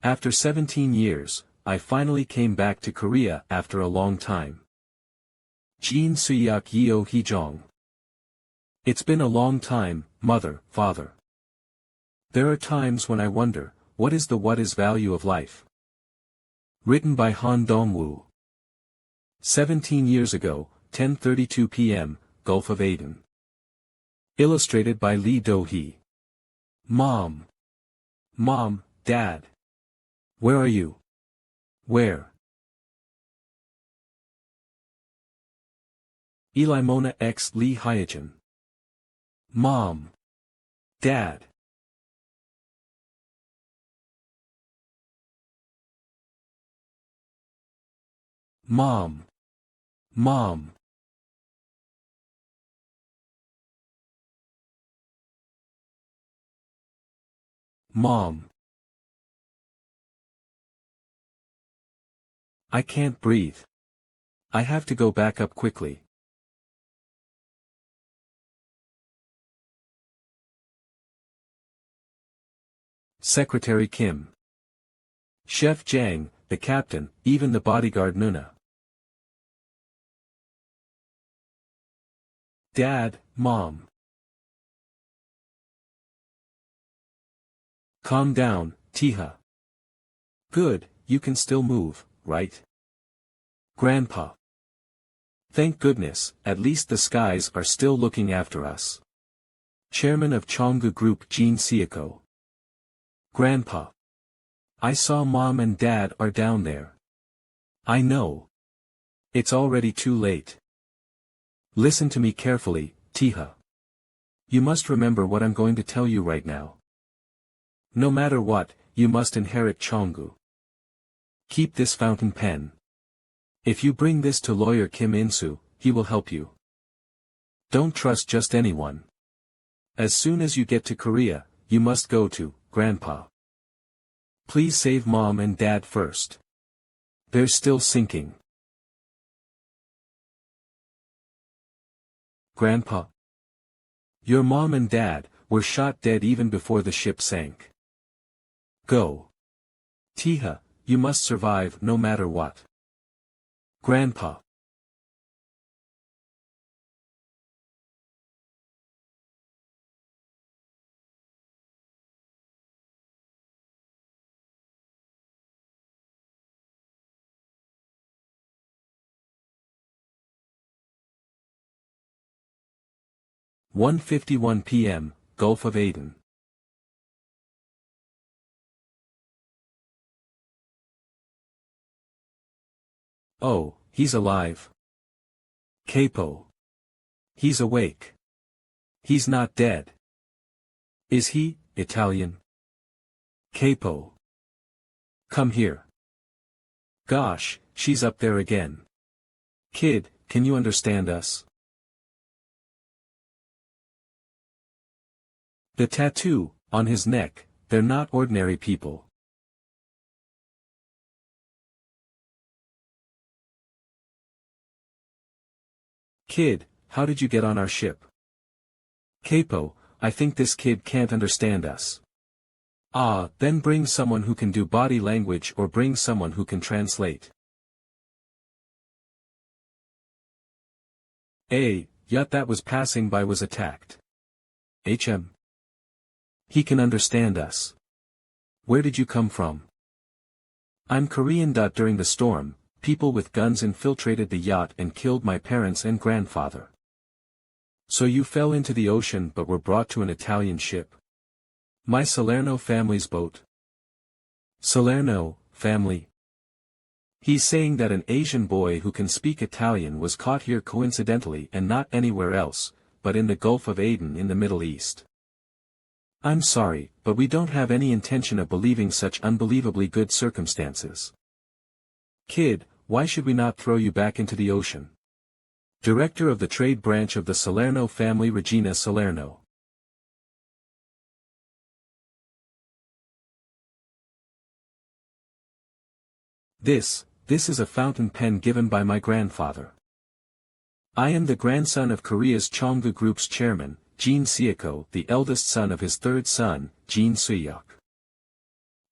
After 17 years, I finally came back to Korea after a long time. Jin Suyak Yeo Hijong. It's been a long time, mother, father. There are times when I wonder, what is value of life? Written by Han Dongwoo. 17 years ago, 10:32 p.m., Gulf of Aden. Illustrated by Lee Do-hee. Mom. Mom, Dad. Where are you? Where? Eli Mona x Lee Hyachin. Mom. Dad. Mom. Mom. Mom. I can't breathe. I have to go back up quickly. Secretary Kim. Chef Jang, the captain, even the bodyguard Nuna. Dad, Mom. Calm down, Tiha. Good, you can still move, right? Grandpa. Thank goodness, at least the skies are still looking after us. Chairman of Chonggu Group Jin Seoko. Grandpa. I saw Mom and Dad are down there. I know. It's already too late. Listen to me carefully, Tiha. You must remember what I'm going to tell you right now. No matter what, you must inherit Chonggu. Keep this fountain pen. If you bring this to lawyer Kim In-soo, he will help you. Don't trust just anyone. As soon as you get to Korea, you must go to Grandpa. Please save Mom and Dad first. They're still sinking. Grandpa. Your Mom and Dad were shot dead even before the ship sank. Go. Tiha, you must survive no matter what. Grandpa. (1:51 p.m., Gulf of Aden). Oh, he's alive. Capo. He's awake. He's not dead. Is he, Italian? Capo. Come here. Gosh, she's up there again. Kid, can you understand us? The tattoo, on his neck, they're not ordinary people. Kid, how did you get on our ship? Capo, I think this kid can't understand us. Ah, then bring someone who can do body language or bring someone who can translate. A yacht that was passing by was attacked. HM. He can understand us. Where did you come from? I'm Korean. During the storm, people with guns infiltrated the yacht and killed my parents and grandfather. So you fell into the ocean but were brought to an Italian ship. My Salerno family's boat. Salerno, family. He's saying that an Asian boy who can speak Italian was caught here coincidentally and not anywhere else, but in the Gulf of Aden in the Middle East. I'm sorry, but we don't have any intention of believing such unbelievably good circumstances. Kid, why should we not throw you back into the ocean? Director of the trade branch of the Salerno family, Regina Salerno. This is a fountain pen given by my grandfather. I am the grandson of Korea's Chonggu Group's chairman, Jin Seoko, the eldest son of his third son, Jin Suyok.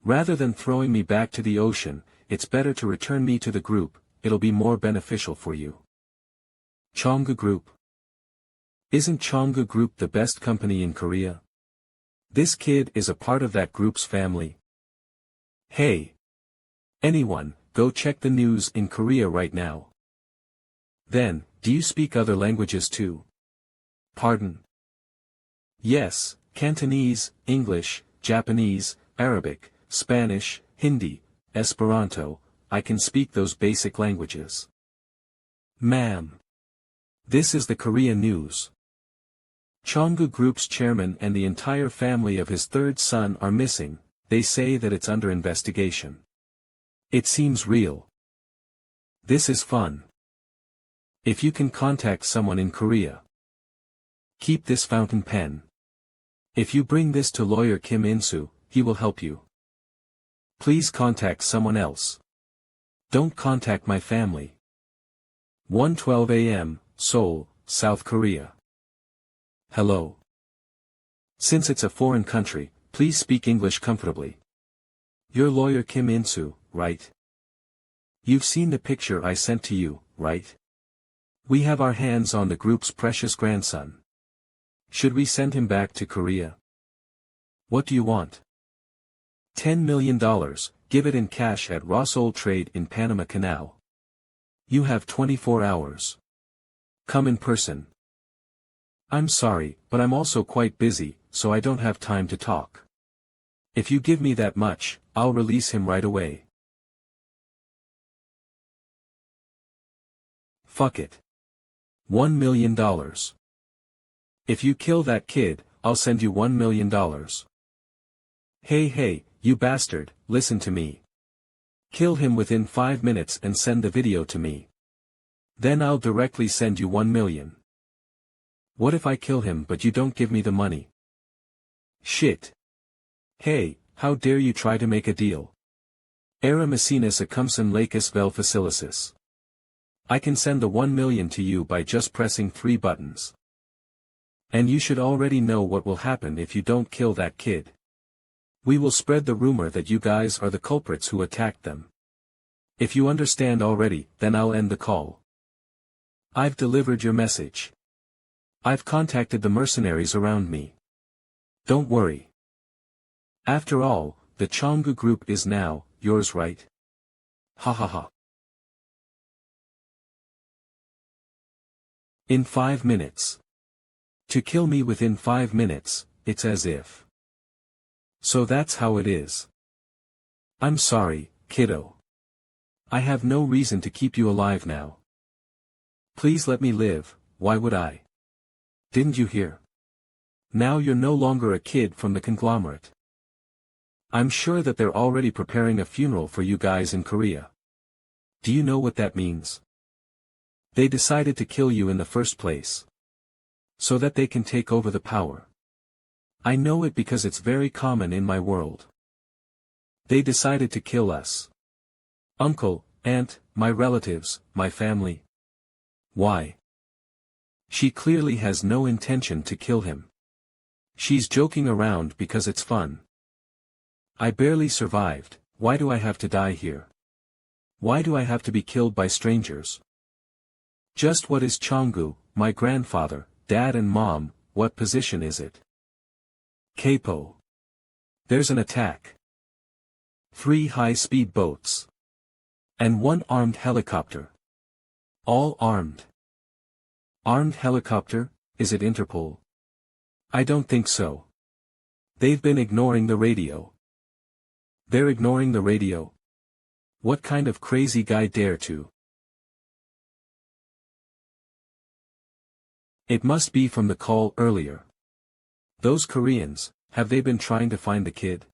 Rather than throwing me back to the ocean, it's better to return me to the group, it'll be more beneficial for you. Chongu Group. Isn't Chongu Group the best company in Korea? This kid is a part of that group's family. Hey! Anyone, go check the news in Korea right now. Then, do you speak other languages too? Pardon? Yes, Cantonese, English, Japanese, Arabic, Spanish, Hindi, Esperanto, I can speak those basic languages. Ma'am. This is the Korea news. Chongu Group's chairman and the entire family of his third son are missing, they say that it's under investigation. It seems real. This is fun. If you can contact someone in Korea. Keep this fountain pen. If you bring this to lawyer Kim In-soo, he will help you. Please contact someone else. Don't contact my family. 1:12 a.m., Seoul, South Korea. Hello. Since it's a foreign country, please speak English comfortably. You're lawyer Kim In-soo, right? You've seen the picture I sent to you, right? We have our hands on the group's precious grandson. Should we send him back to Korea? What do you want? $10 million, give it in cash at Rosol Trade in Panama Canal. You have 24 hours. Come in person. I'm sorry, but I'm also quite busy, so I don't have time to talk. If you give me that much, I'll release him right away. Fuck it. $1 million. If you kill that kid, I'll send you $1 million. Hey, you bastard, listen to me. Kill him within 5 minutes and send the video to me. Then I'll directly send you $1 million. What if I kill him but you don't give me the money? Shit. Hey, how dare you try to make a deal? Era Mecenas Acumsum Lacus Vel Facilicis. I can send the $1 million to you by just pressing 3 buttons. And you should already know what will happen if you don't kill that kid. We will spread the rumor that you guys are the culprits who attacked them. If you understand already, then I'll end the call. I've delivered your message. I've contacted the mercenaries around me. Don't worry. After all, the Chongu Group is now yours, right? Ha ha ha. In 5 minutes. To kill me within 5 minutes, it's as if. So that's how it is. I'm sorry, kiddo. I have no reason to keep you alive now. Please let me live, why would I? Didn't you hear? Now you're no longer a kid from the conglomerate. I'm sure that they're already preparing a funeral for you guys in Korea. Do you know what that means? They decided to kill you in the first place. So that they can take over the power. I know it because it's very common in my world. They decided to kill us. Uncle, aunt, my relatives, my family. Why? She clearly has no intention to kill him. She's joking around because it's fun. I barely survived, why do I have to die here? Why do I have to be killed by strangers? Just what is Chongu, my grandfather, dad and mom, what position is it? Capo. There's an attack. 3 high-speed boats. And 1 armed helicopter. All armed. Armed helicopter, is it Interpol? I don't think so. They've been ignoring the radio. They're ignoring the radio? What kind of crazy guy dare to? It must be from the call earlier. Those Koreans, have they been trying to find the kid?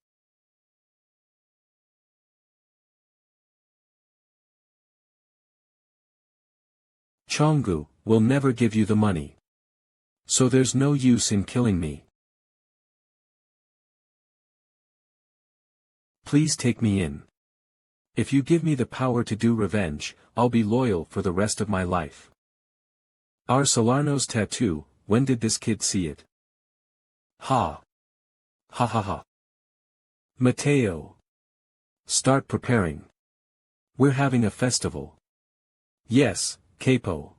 Chongu will never give you the money. So there's no use in killing me. Please take me in. If you give me the power to do revenge, I'll be loyal for the rest of my life. Our Salerno's tattoo, when did this kid see it? Ha. Ha ha ha. Mateo. Start preparing. We're having a festival. Yes, capo.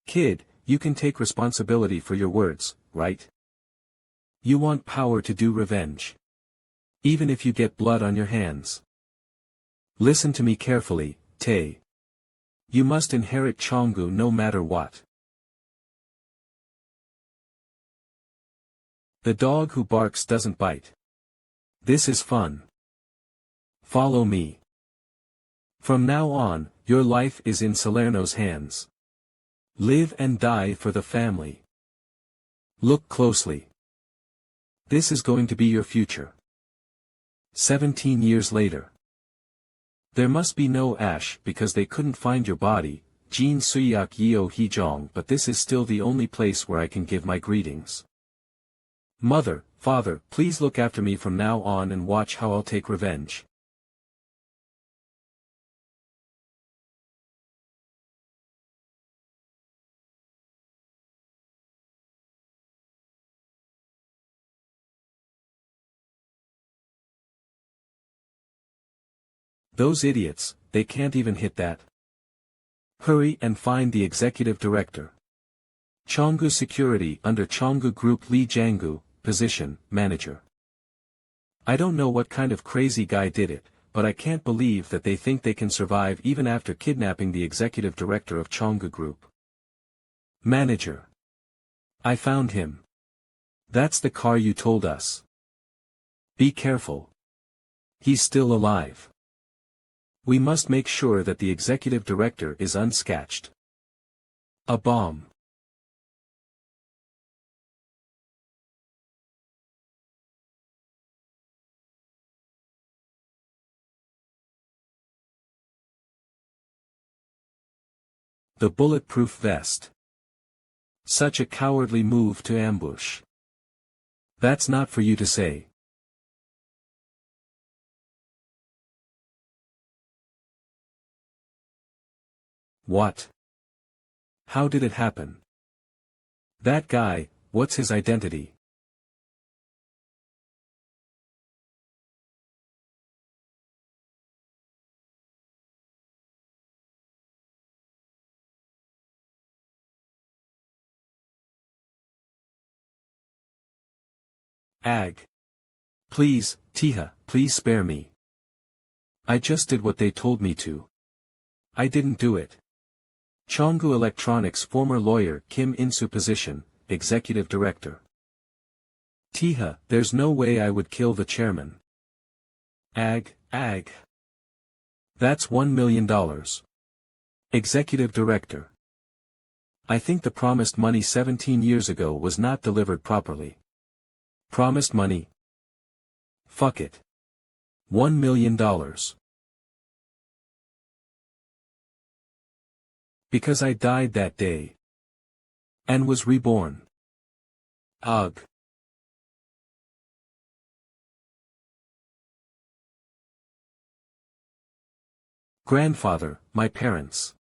Kid, you can take responsibility for your words, right? You want power to do revenge. Even if you get blood on your hands. Listen to me carefully, Tae. You must inherit Changgu no matter what. The dog who barks doesn't bite. This is fun. Follow me. From now on, your life is in Salerno's hands. Live and die for the family. Look closely. This is going to be your future. 17 years later. There must be no ash because they couldn't find your body, Jin Suyak Yeo Hijong, but this is still the only place where I can give my greetings. Mother, father, please look after me from now on and watch how I'll take revenge. Those idiots, they can't even hit that. Hurry and find the executive director. Changgu Security under Changgu Group Lee Janggu, position, manager. I don't know what kind of crazy guy did it, but I can't believe that they think they can survive even after kidnapping the executive director of Changgu Group. Manager. I found him. That's the car you told us. Be careful. He's still alive. We must make sure that the executive director is unscathed. A bomb. The bulletproof vest. Such a cowardly move to ambush. That's not for you to say. What? How did it happen? That guy, what's his identity? Ag. Please, Tiha, please spare me. I just did what they told me to. I didn't do it. Changgu Electronics former lawyer Kim In-soo position, executive director. Tiha, there's no way I would kill the chairman. Ag. That's $1 million. Executive director. I think the promised money 17 years ago was not delivered properly. Promised money? Fuck it. $1 million. Because I died that day. And was reborn. Ugh. Grandfather, my parents.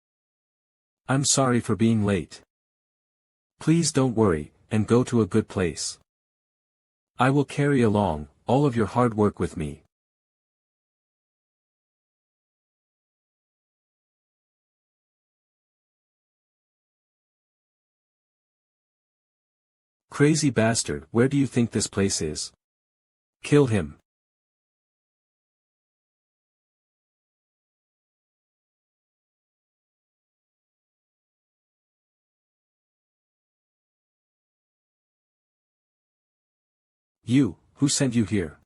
I'm sorry for being late. Please don't worry, and go to a good place. I will carry along all of your hard work with me. Crazy bastard, where do you think this place is? Kill him. You, who sent you here?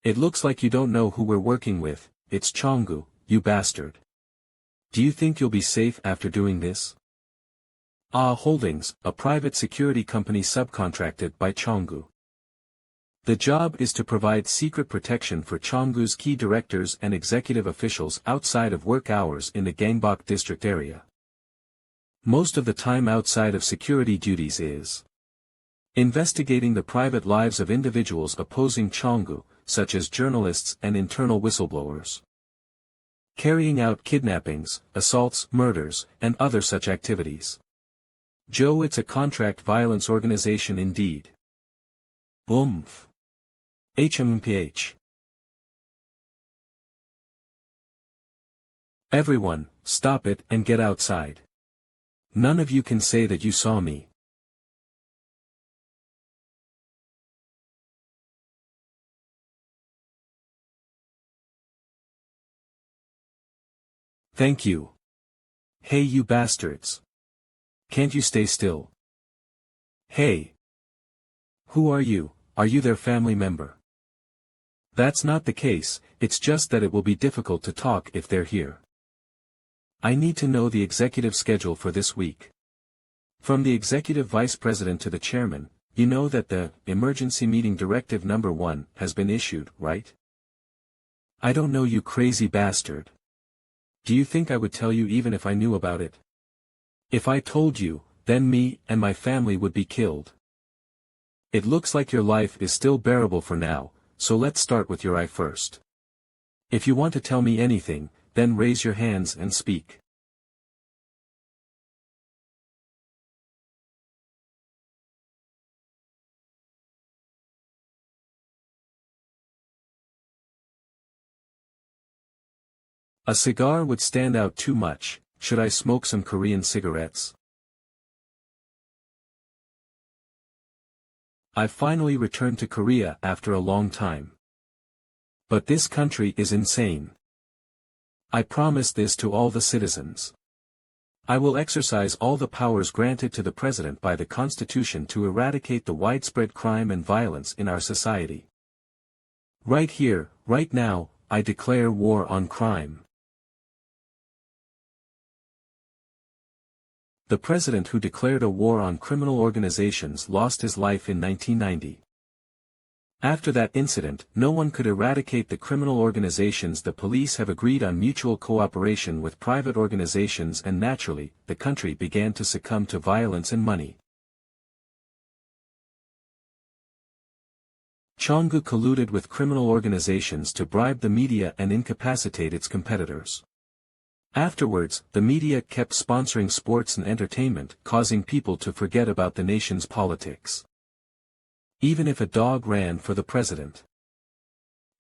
It looks like you don't know who we're working with, it's Changgu, you bastard. Do you think you'll be safe after doing this? Ah Holdings, a private security company subcontracted by Changgu. The job is to provide secret protection for Changgu's key directors and executive officials outside of work hours in the Gangbok district area. Most of the time outside of security duties is investigating the private lives of individuals opposing Changgu, such as journalists and internal whistleblowers. Carrying out kidnappings, assaults, murders, and other such activities. Joe, it's a contract violence organization indeed. Oomph. HMPH. Everyone, stop it and get outside. None of you can say that you saw me. Thank you. Hey you bastards. Can't you stay still? Hey. Who are you? Are you their family member? That's not the case, it's just that it will be difficult to talk if they're here. I need to know the executive schedule for this week. From the executive vice president to the chairman, you know that the emergency meeting directive number 1 has been issued, right? I don't know, you crazy bastard. Do you think I would tell you even if I knew about it? If I told you, then me and my family would be killed. It looks like your life is still bearable for now, so let's start with your eye first. If you want to tell me anything, then raise your hands and speak. A cigar would stand out too much. Should I smoke some Korean cigarettes? I finally returned to Korea after a long time. But this country is insane. I promise this to all the citizens. I will exercise all the powers granted to the President by the Constitution to eradicate the widespread crime and violence in our society. Right here, right now, I declare war on crime. The president who declared a war on criminal organizations lost his life in 1990. After that incident, no one could eradicate the criminal organizations. The police have agreed on mutual cooperation with private organizations, and naturally, the country began to succumb to violence and money. Cheonggu colluded with criminal organizations to bribe the media and incapacitate its competitors. Afterwards, the media kept sponsoring sports and entertainment, causing people to forget about the nation's politics. Even if a dog ran for the president,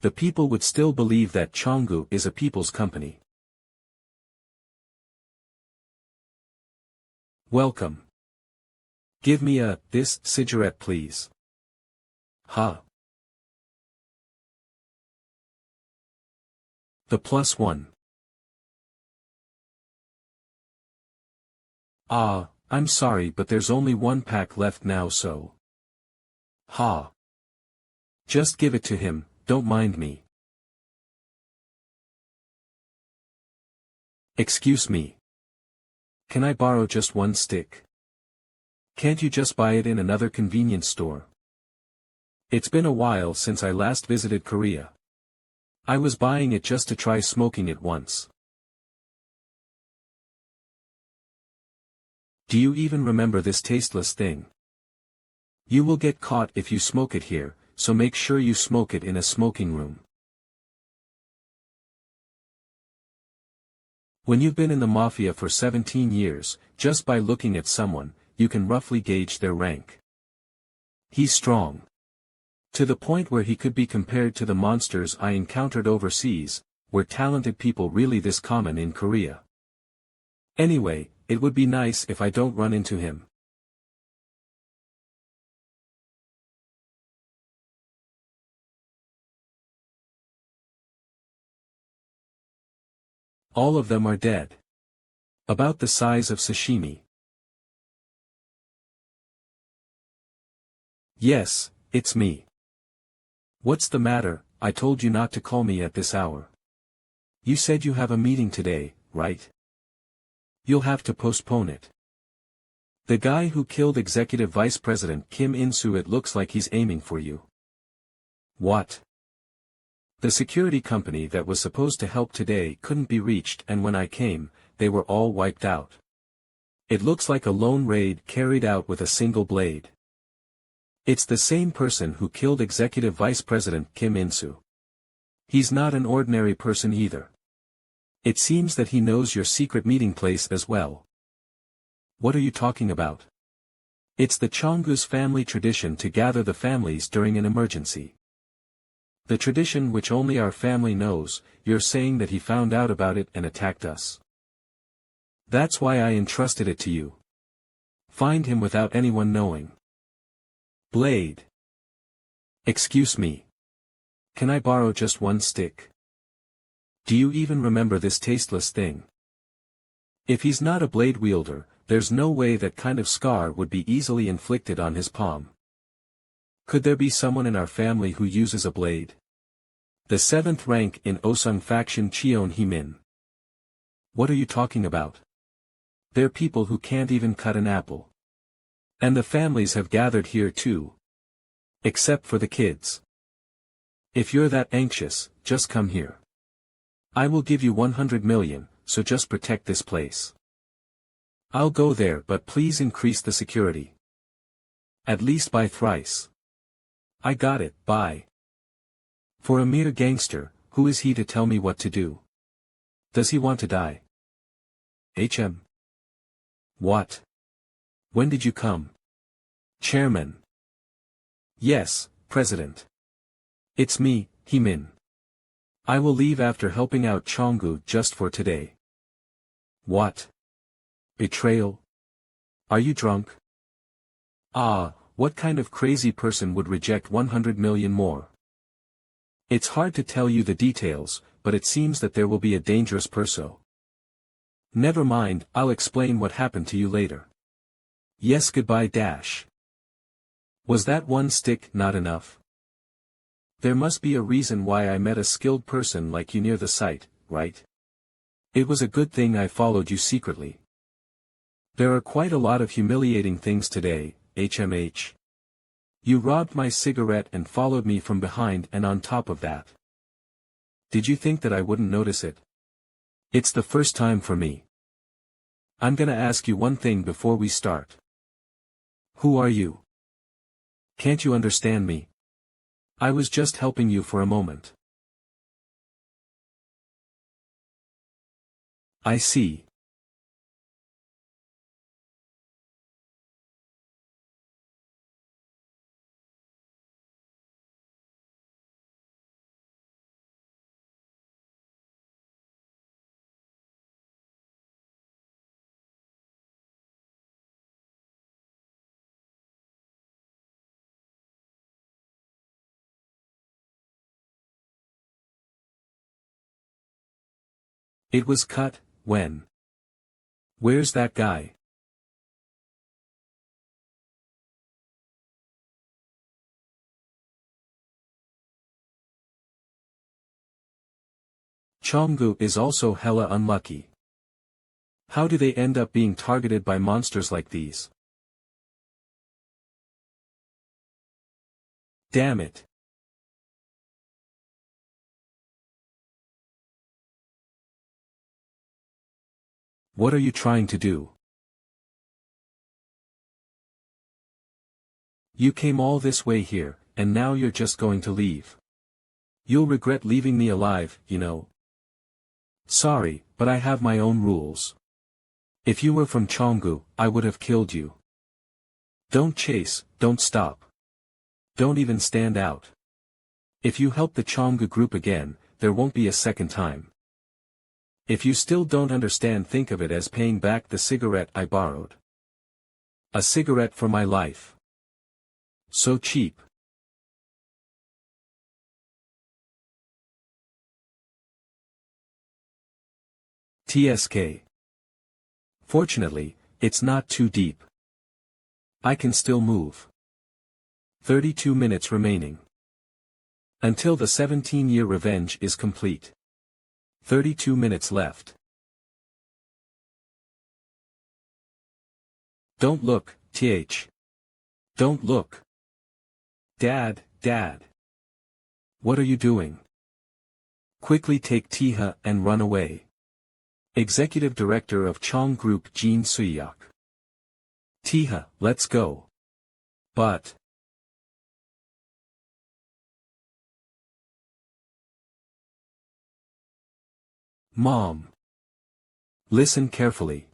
the people would still believe that Cheonggu is a people's company. Welcome. Give me this cigarette please. Ha. The +1. I'm sorry but there's only 1 pack left now so. Ha. Just give it to him, don't mind me. Excuse me. Can I borrow just 1 stick? Can't you just buy it in another convenience store? It's been a while since I last visited Korea. I was buying it just to try smoking it once. Do you even remember this tasteless thing? You will get caught if you smoke it here, so make sure you smoke it in a smoking room. When you've been in the mafia for 17 years, just by looking at someone, you can roughly gauge their rank. He's strong. To the point where he could be compared to the monsters I encountered overseas. Were talented people really this common in Korea? Anyway, it would be nice if I don't run into him. All of them are dead. About the size of sashimi. Yes, it's me. What's the matter? I told you not to call me at this hour. You said you have a meeting today, right? You'll have to postpone it. The guy who killed Executive Vice President Kim In-soo, it looks like he's aiming for you. What? The security company that was supposed to help today couldn't be reached, and when I came, they were all wiped out. It looks like a lone raid carried out with a single blade. It's the same person who killed Executive Vice President Kim In-soo. He's not an ordinary person either. It seems that he knows your secret meeting place as well. What are you talking about? It's the Cheonggu's family tradition to gather the families during an emergency. The tradition which only our family knows, you're saying that he found out about it and attacked us. That's why I entrusted it to you. Find him without anyone knowing. Blade. Excuse me. Can I borrow just one stick? Do you even remember this tasteless thing? If he's not a blade wielder, there's no way that kind of scar would be easily inflicted on his palm. Could there be someone in our family who uses a blade? The 7th rank in Osung faction Cheon Heemin. What are you talking about? They're people who can't even cut an apple. And the families have gathered here too. Except for the kids. If you're that anxious, just come here. I will give you 100 million, so just protect this place. I'll go there, but please increase the security. At least by thrice. I got it, bye. For a mere gangster, who is he to tell me what to do? Does he want to die? What? When did you come? Chairman. Yes, President. It's me, Heemin. I will leave after helping out Chonggu just for today. What? Betrayal? Are you drunk? Ah, what kind of crazy person would reject 100 million more? It's hard to tell you the details, but it seems that there will be a dangerous person. Never mind, I'll explain what happened to you later. Yes, goodbye. Was that one stick not enough? There must be a reason why I met a skilled person like you near the site, right? It was a good thing I followed you secretly. There are quite a lot of humiliating things today, HMH. You robbed my cigarette and followed me from behind, and on top of that. Did you think that I wouldn't notice it? It's the first time for me. I'm gonna ask you one thing before we start. Who are you? Can't you understand me? I was just helping you for a moment. I see. It was cut, when? Where's that guy? Chonggu is also hella unlucky. How do they end up being targeted by monsters like these? Damn it. What are you trying to do? You came all this way here, and now you're just going to leave. You'll regret leaving me alive, you know. Sorry, but I have my own rules. If you were from Chonggu, I would have killed you. Don't chase, don't stop. Don't even stand out. If you help the Chonggu group again, there won't be a second time. If you still don't understand, think of it as paying back the cigarette I borrowed. A cigarette for my life. So cheap. TSK. Fortunately, it's not too deep. I can still move. 32 minutes remaining. Until the 17-year revenge is complete. 32 minutes left. Don't look, Don't look. Dad. What are you doing? Quickly take Tiha and run away. Executive Director of Chong Group Jin Suyak. Tiha, let's go. But. Mom. Listen carefully.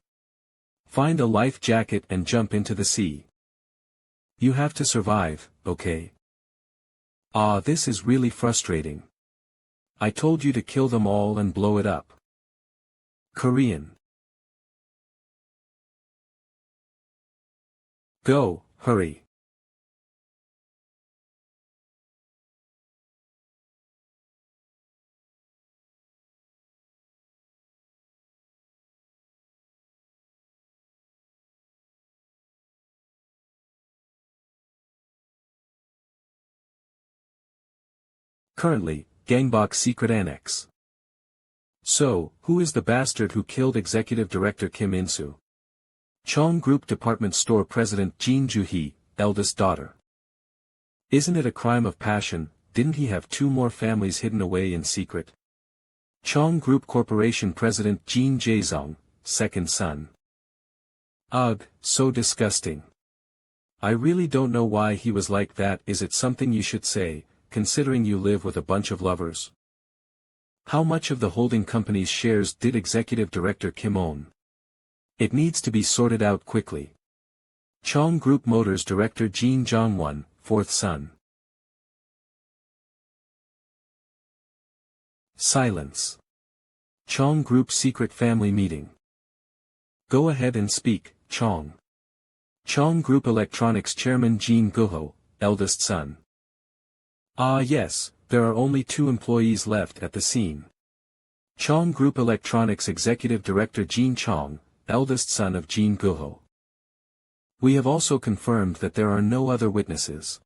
Find a life jacket and jump into the sea. You have to survive, okay? Ah, this is really frustrating. I told you to kill them all and blow it up. Korean. Go, hurry. Currently, Gangbok's secret annex. So, who is the bastard who killed Executive Director Kim In-soo? Chong Group Department Store President Jin Joo-hee, eldest daughter. Isn't it a crime of passion? Didn't he have 2 more families hidden away in secret? Chong Group Corporation President Jin Jae-sung, second son. Ugh, so disgusting. I really don't know why he was like that. Is it something you should say, considering you live with a bunch of lovers? How much of the holding company's shares did Executive Director Kim own? It needs to be sorted out quickly. Chong Group Motors Director Jin Jong-won, fourth son. Silence. Chong Group secret family meeting. Go ahead and speak, Chong. Chong Group Electronics Chairman Jin Go-ho, eldest son. Ah yes, there are only 2 employees left at the scene. Chong Group Electronics Executive Director Jin Chong, eldest son of Jin Go-ho. We have also confirmed that there are no other witnesses.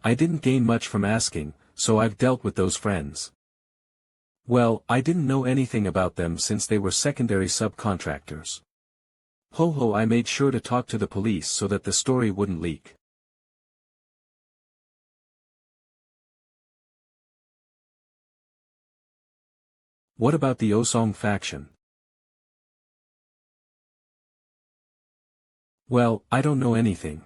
I didn't gain much from asking, so I've dealt with those friends. Well, I didn't know anything about them since they were secondary subcontractors. Ho, I made sure to talk to the police so that the story wouldn't leak. What about the Osong faction? Well, I don't know anything.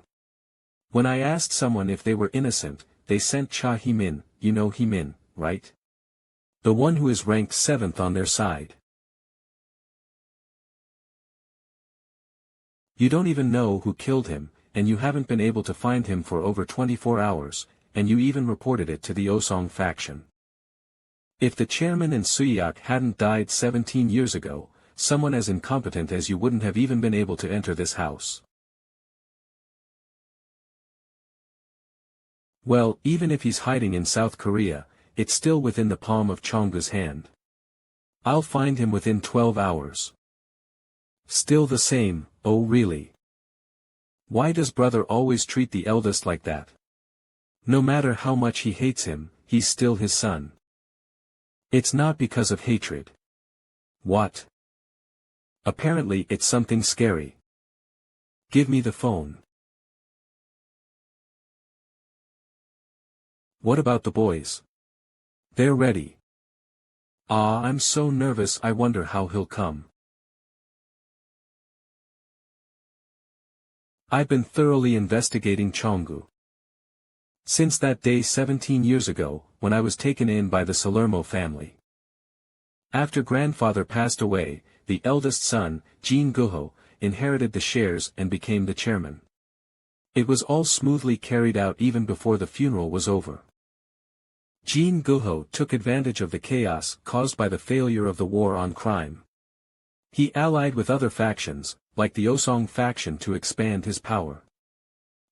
When I asked someone if they were innocent, they sent Cha Hee-min, you know Hee-min, right? The one who is ranked 7th on their side. You don't even know who killed him, and you haven't been able to find him for over 24 hours, and you even reported it to the Osong faction. If the chairman and Suyak hadn't died 17 years ago, someone as incompetent as you wouldn't have even been able to enter this house. Well, even if he's hiding in South Korea, it's still within the palm of Chonggu's hand. I'll find him within 12 hours. Still the same, oh really? Why does brother always treat the eldest like that? No matter how much he hates him, he's still his son. It's not because of hatred. What? Apparently it's something scary. Give me the phone. What about the boys? They're ready. Ah, I'm so nervous. I wonder how he'll come. I've been thoroughly investigating Chonggu. Since that day 17 years ago, when I was taken in by the Salermo family. After grandfather passed away, the eldest son, Jin Go-ho, inherited the shares and became the chairman. It was all smoothly carried out even before the funeral was over. Jin Go-ho took advantage of the chaos caused by the failure of the war on crime. He allied with other factions, like the Osong faction, to expand his power.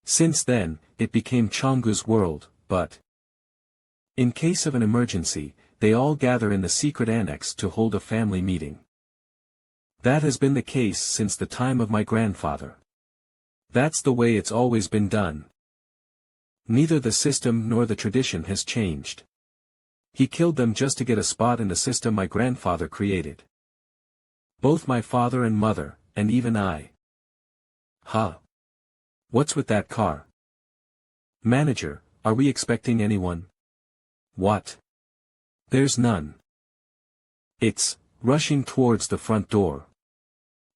Since then, it became Chonggu's world, but in case of an emergency, they all gather in the secret annex to hold a family meeting. That has been the case since the time of my grandfather. That's the way it's always been done. Neither the system nor the tradition has changed. He killed them just to get a spot in the system my grandfather created. Both my father and mother, and even I. Huh? What's with that car? Manager, are we expecting anyone? What? There's none. It's rushing towards the front door.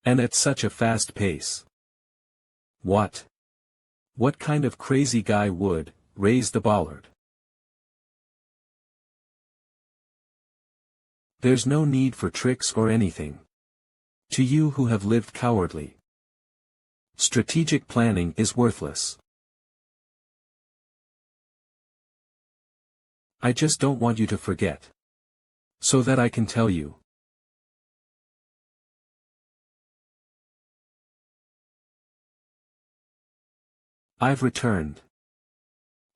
And at such a fast pace. What? What kind of crazy guy would raise the bollard? There's no need for tricks or anything. To you who have lived cowardly, strategic planning is worthless. I just don't want you to forget. So that I can tell you. I've returned.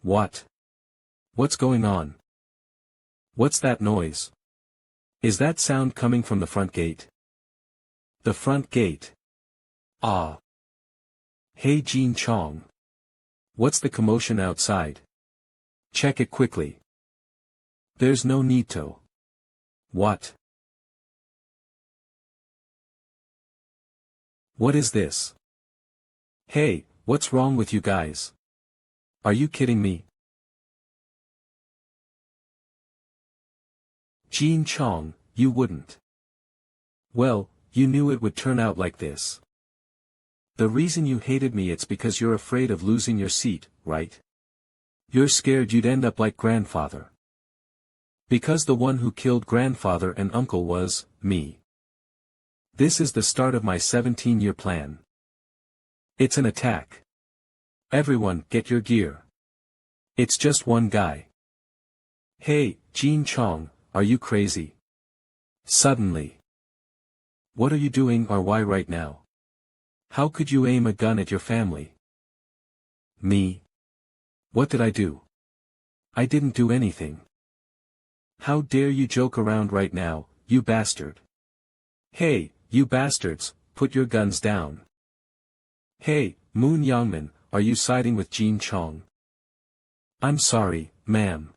What? What's going on? What's that noise? Is that sound coming from the front gate? The front gate. Ah. Hey Jean Chong. What's the commotion outside? Check it quickly. There's no need to. What? What is this? Hey, what's wrong with you guys? Are you kidding me? Jean Chong, you wouldn't. Well, you knew it would turn out like this. The reason you hated me it's because you're afraid of losing your seat, right? You're scared you'd end up like grandfather. Because the one who killed grandfather and uncle was, me. This is the start of my 17-year plan. It's an attack. Everyone, get your gear. It's just one guy. Hey, Jean Chong, are you crazy? Suddenly. What are you doing or why right now? How could you aim a gun at your family? Me? What did I do? I didn't do anything. How dare you joke around right now, you bastard. Hey, you bastards, put your guns down. Hey, Moon Youngman, are you siding with Jean Chong? I'm sorry, ma'am.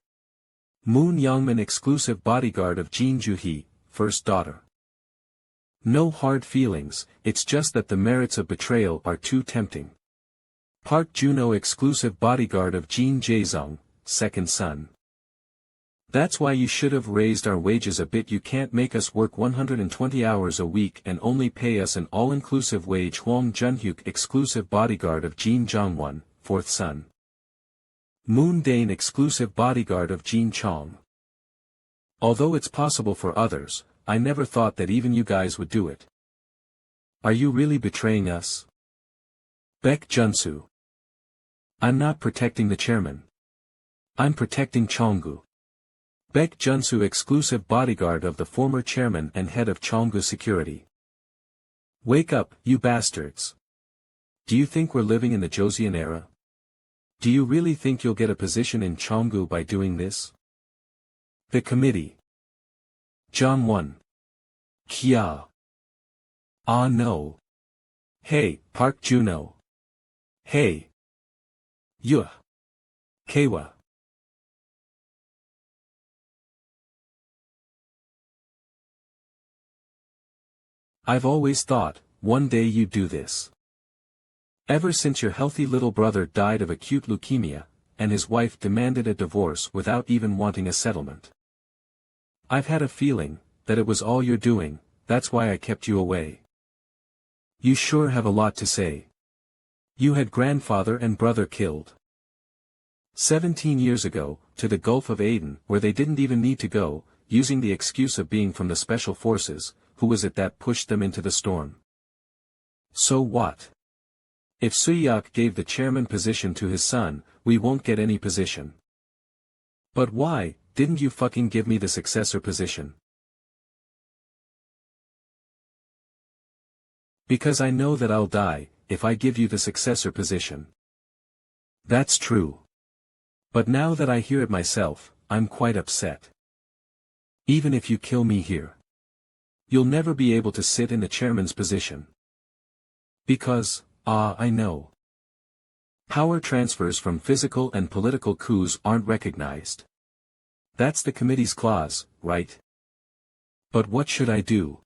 Moon Youngman, exclusive bodyguard of Jean Juhee, first daughter. No hard feelings, it's just that the merits of betrayal are too tempting. Park Juno, exclusive bodyguard of Jean Jaezong, second son. That's why you should have raised our wages a bit. You can't make us work 120 hours a week and only pay us an all-inclusive wage. Hwang Junhyuk, exclusive bodyguard of Jean Jongwon, fourth son. Moon Dane, exclusive bodyguard of Jean Chong. Although it's possible for others, I never thought that even you guys would do it. Are you really betraying us? Baek Junsu. I'm not protecting the chairman. I'm protecting Chonggu. Baek Junsu, exclusive bodyguard of the former chairman and head of Chonggu Security. Wake up, you bastards. Do you think we're living in the Joseon era? Do you really think you'll get a position in Chonggu by doing this? The committee. John 1. Kia. Ah no. Hey, Park Juno. Hey. Yuh. Kawa. I've always thought, one day you'd do this. Ever since your healthy little brother died of acute leukemia, and his wife demanded a divorce without even wanting a settlement. I've had a feeling, that it was all you're doing, that's why I kept you away. You sure have a lot to say. You had grandfather and brother killed. 17 years ago, to the Gulf of Aden, where they didn't even need to go, using the excuse of being from the special forces. Who was it that pushed them into the storm? So what? If Suyak gave the chairman position to his son, we won't get any position. But why, didn't you fucking give me the successor position? Because I know that I'll die, if I give you the successor position. That's true. But now that I hear it myself, I'm quite upset. Even if you kill me here, you'll never be able to sit in the chairman's position. Because, I know. Power transfers from physical and political coups aren't recognized. That's the committee's clause, right? But what should I do?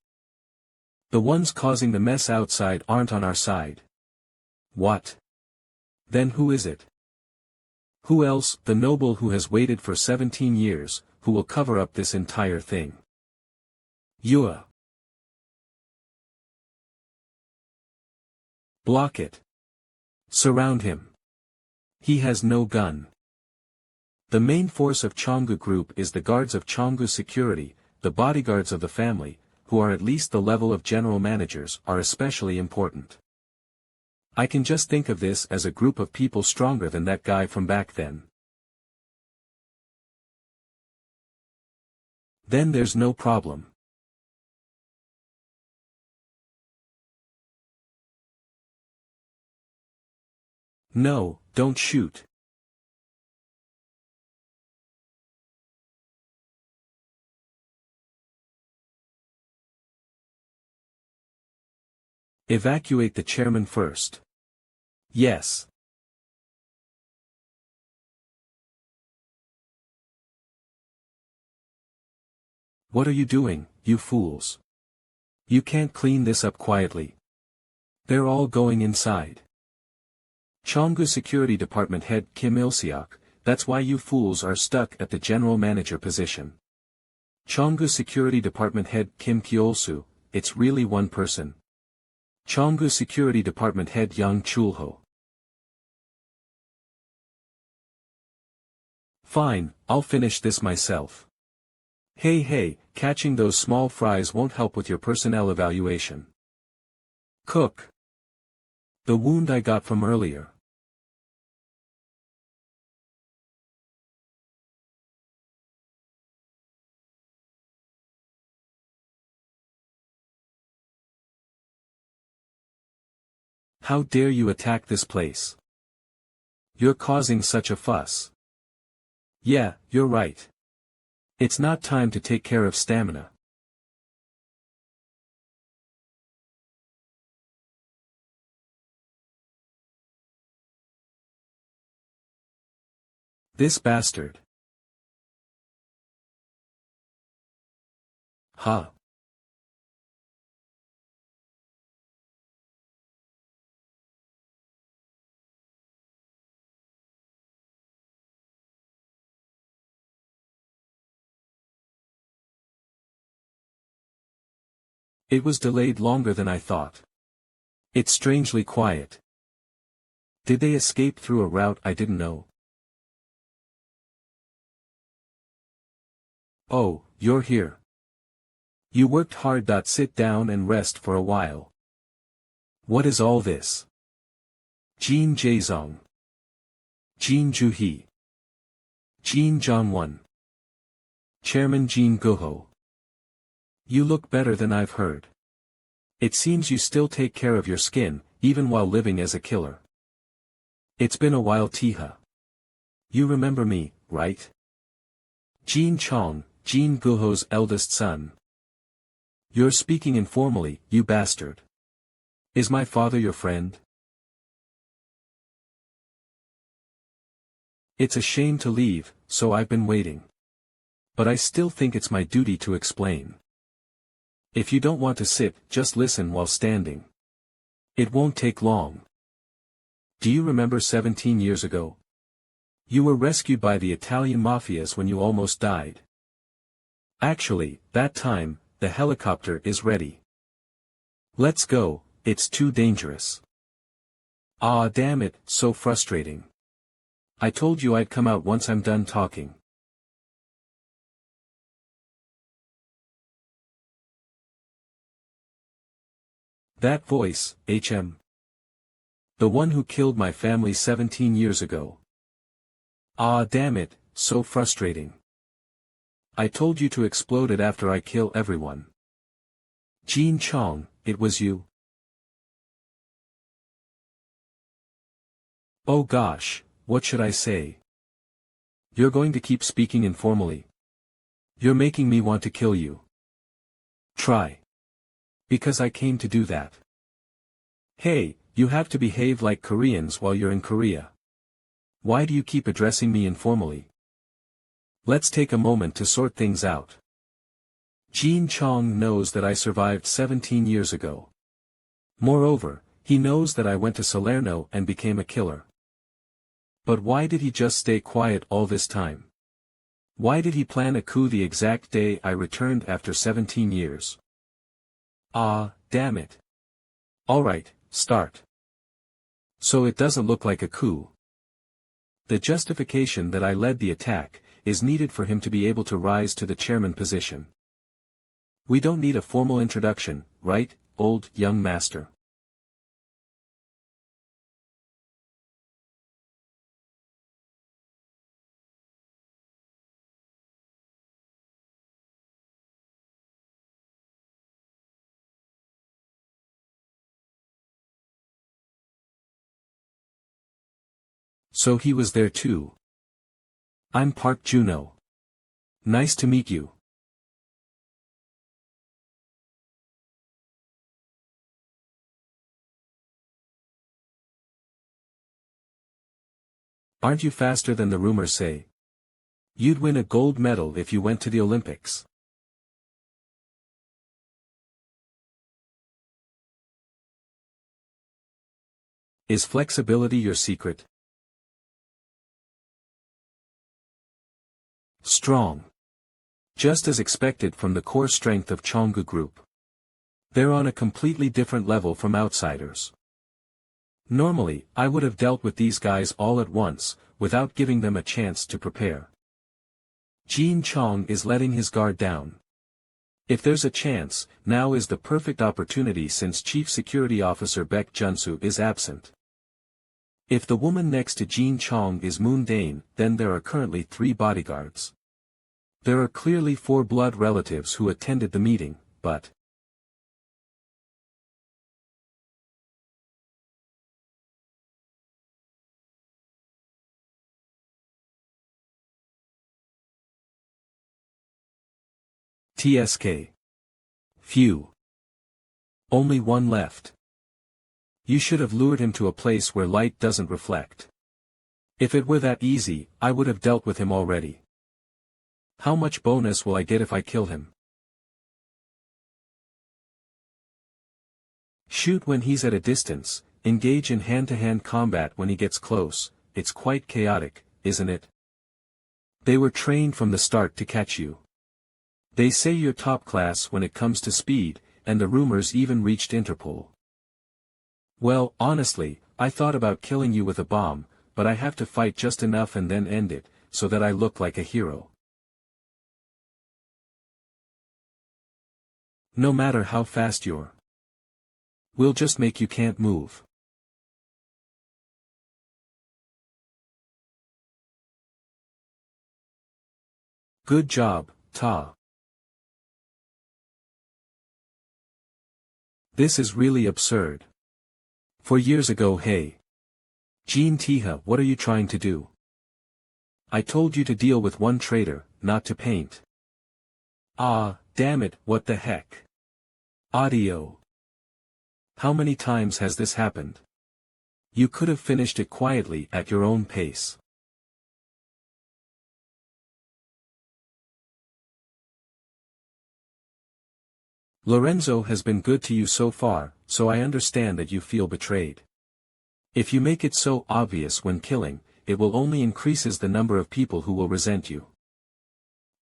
The ones causing the mess outside aren't on our side. What? Then who is it? Who else? The noble who has waited for 17 years, who will cover up this entire thing. Yua. Block it. Surround him. He has no gun. The main force of Chonggu Group is the guards of Chonggu Security, the bodyguards of the family, who are at least the level of general managers, are especially important. I can just think of this as a group of people stronger than that guy from back then. Then there's no problem. No, don't shoot. Evacuate the chairman first. Yes. What are you doing, you fools? You can't clean this up quietly. They're all going inside. Cheonggu Security Department Head Kim Il-seok, that's why you fools are stuck at the general manager position. Cheonggu Security Department Head Kim Kyol-soo, it's really one person. Cheonggu Security Department Head Yang Chul-ho. Fine, I'll finish this myself. Hey, catching those small fries won't help with your personnel evaluation. Cook. The wound I got from earlier. How dare you attack this place? You're causing such a fuss. Yeah, you're right. It's not time to take care of stamina. This bastard. Huh. It was delayed longer than I thought. It's strangely quiet. Did they escape through a route I didn't know? Oh, you're here. You worked hard. Sit down and rest for a while. What is all this? Jin Jaezong. Jin Juhee. Jin Jongwon. Chairman Jin Guho. You look better than I've heard. It seems you still take care of your skin, even while living as a killer. It's been a while, Tiha. You remember me, right? Jin Chong, Jin Guho's eldest son. You're speaking informally, you bastard. Is my father your friend? It's a shame to leave, so I've been waiting. But I still think it's my duty to explain. If you don't want to sit, just listen while standing. It won't take long. Do you remember 17 years ago? You were rescued by the Italian mafias when you almost died. Actually, that time, the helicopter is ready. Let's go, it's too dangerous. Ah, damn it, so frustrating. I told you I'd come out once I'm done talking. That voice, HM. The one who killed my family 17 years ago. Ah, damn it, so frustrating. I told you to explode it after I kill everyone. Jin Chong, it was you. Oh gosh, what should I say? You're going to keep speaking informally. You're making me want to kill you. Try. Because I came to do that. Hey, you have to behave like Koreans while you're in Korea. Why do you keep addressing me informally? Let's take a moment to sort things out. Jin Chong knows that I survived 17 years ago. Moreover, he knows that I went to Salerno and became a killer. But why did he just stay quiet all this time? Why did he plan a coup the exact day I returned after 17 years? Ah, damn it. Alright, start. So it doesn't look like a coup. The justification that I led the attack is needed for him to be able to rise to the chairman position. We don't need a formal introduction, right, old young master? So he was there too. I'm Park Juno. Nice to meet you. Aren't you faster than the rumors say? You'd win a gold medal if you went to the Olympics. Is flexibility your secret? Strong. Just as expected from the core strength of Chongu Group. They're on a completely different level from outsiders. Normally, I would have dealt with these guys all at once, without giving them a chance to prepare. Jin Chong is letting his guard down. If there's a chance, now is the perfect opportunity since Chief Security Officer Baek Junsu is absent. If the woman next to Jin Chong is Moon Dane, then there are currently 3 bodyguards. There are clearly 4 blood relatives who attended the meeting, but TSK. Phew. Only one left. You should have lured him to a place where light doesn't reflect. If it were that easy, I would have dealt with him already. How much bonus will I get if I kill him? Shoot when he's at a distance, engage in hand-to-hand combat when he gets close. It's quite chaotic, isn't it? They were trained from the start to catch you. They say you're top class when it comes to speed, and the rumors even reached Interpol. Well, honestly, I thought about killing you with a bomb, but I have to fight just enough and then end it, so that I look like a hero. No matter how fast you're. We'll just make you can't move. Good job, Ta. This is really absurd. 4 years ago, hey. Jean Tiha, what are you trying to do? I told you to deal with one traitor, not to paint. Ah, damn it, what the heck? Audio. How many times has this happened? You could have finished it quietly at your own pace. Lorenzo has been good to you so far, so I understand that you feel betrayed. If you make it so obvious when killing, it will only increases the number of people who will resent you.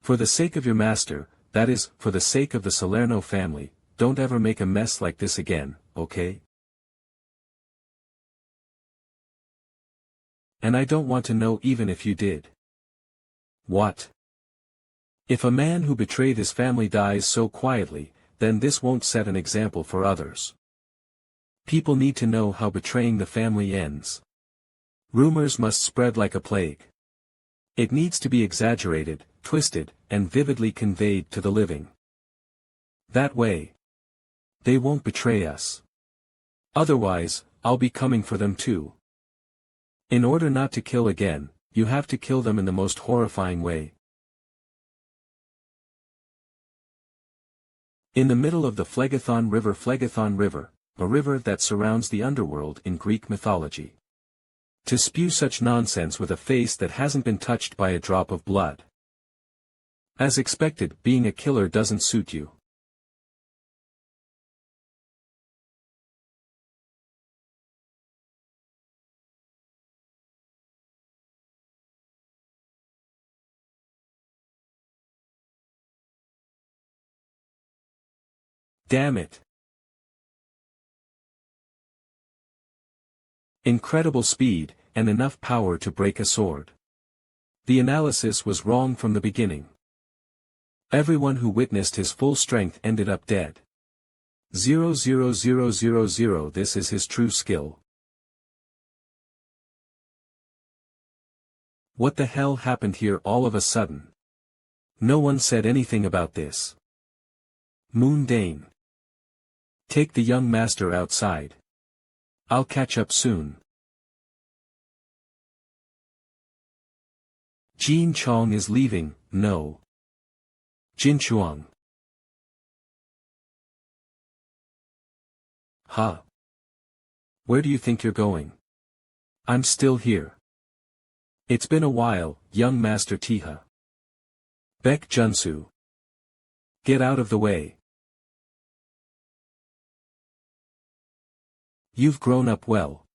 For the sake of your master, that is, for the sake of the Salerno family, don't ever make a mess like this again, okay? And I don't want to know even if you did. What? If a man who betrayed his family dies so quietly, then this won't set an example for others. People need to know how betraying the family ends. Rumors must spread like a plague. It needs to be exaggerated, twisted, and vividly conveyed to the living. That way, they won't betray us. Otherwise, I'll be coming for them too. In order not to kill again, you have to kill them in the most horrifying way. In the middle of the Phlegethon River, a river that surrounds the underworld in Greek mythology. To spew such nonsense with a face that hasn't been touched by a drop of blood. As expected, being a killer doesn't suit you. Damn it. Incredible speed, and enough power to break a sword. The analysis was wrong from the beginning. Everyone who witnessed his full strength ended up dead. 00000, this is his true skill. What the hell happened here all of a sudden? No one said anything about this. Moon Dane. Take the young master outside. I'll catch up soon. Jin Chong is leaving, no. Jin Chuang. Huh? Where do you think you're going? I'm still here. It's been a while, young Master Tiha. Baek Junsu. Get out of the way. You've grown up well.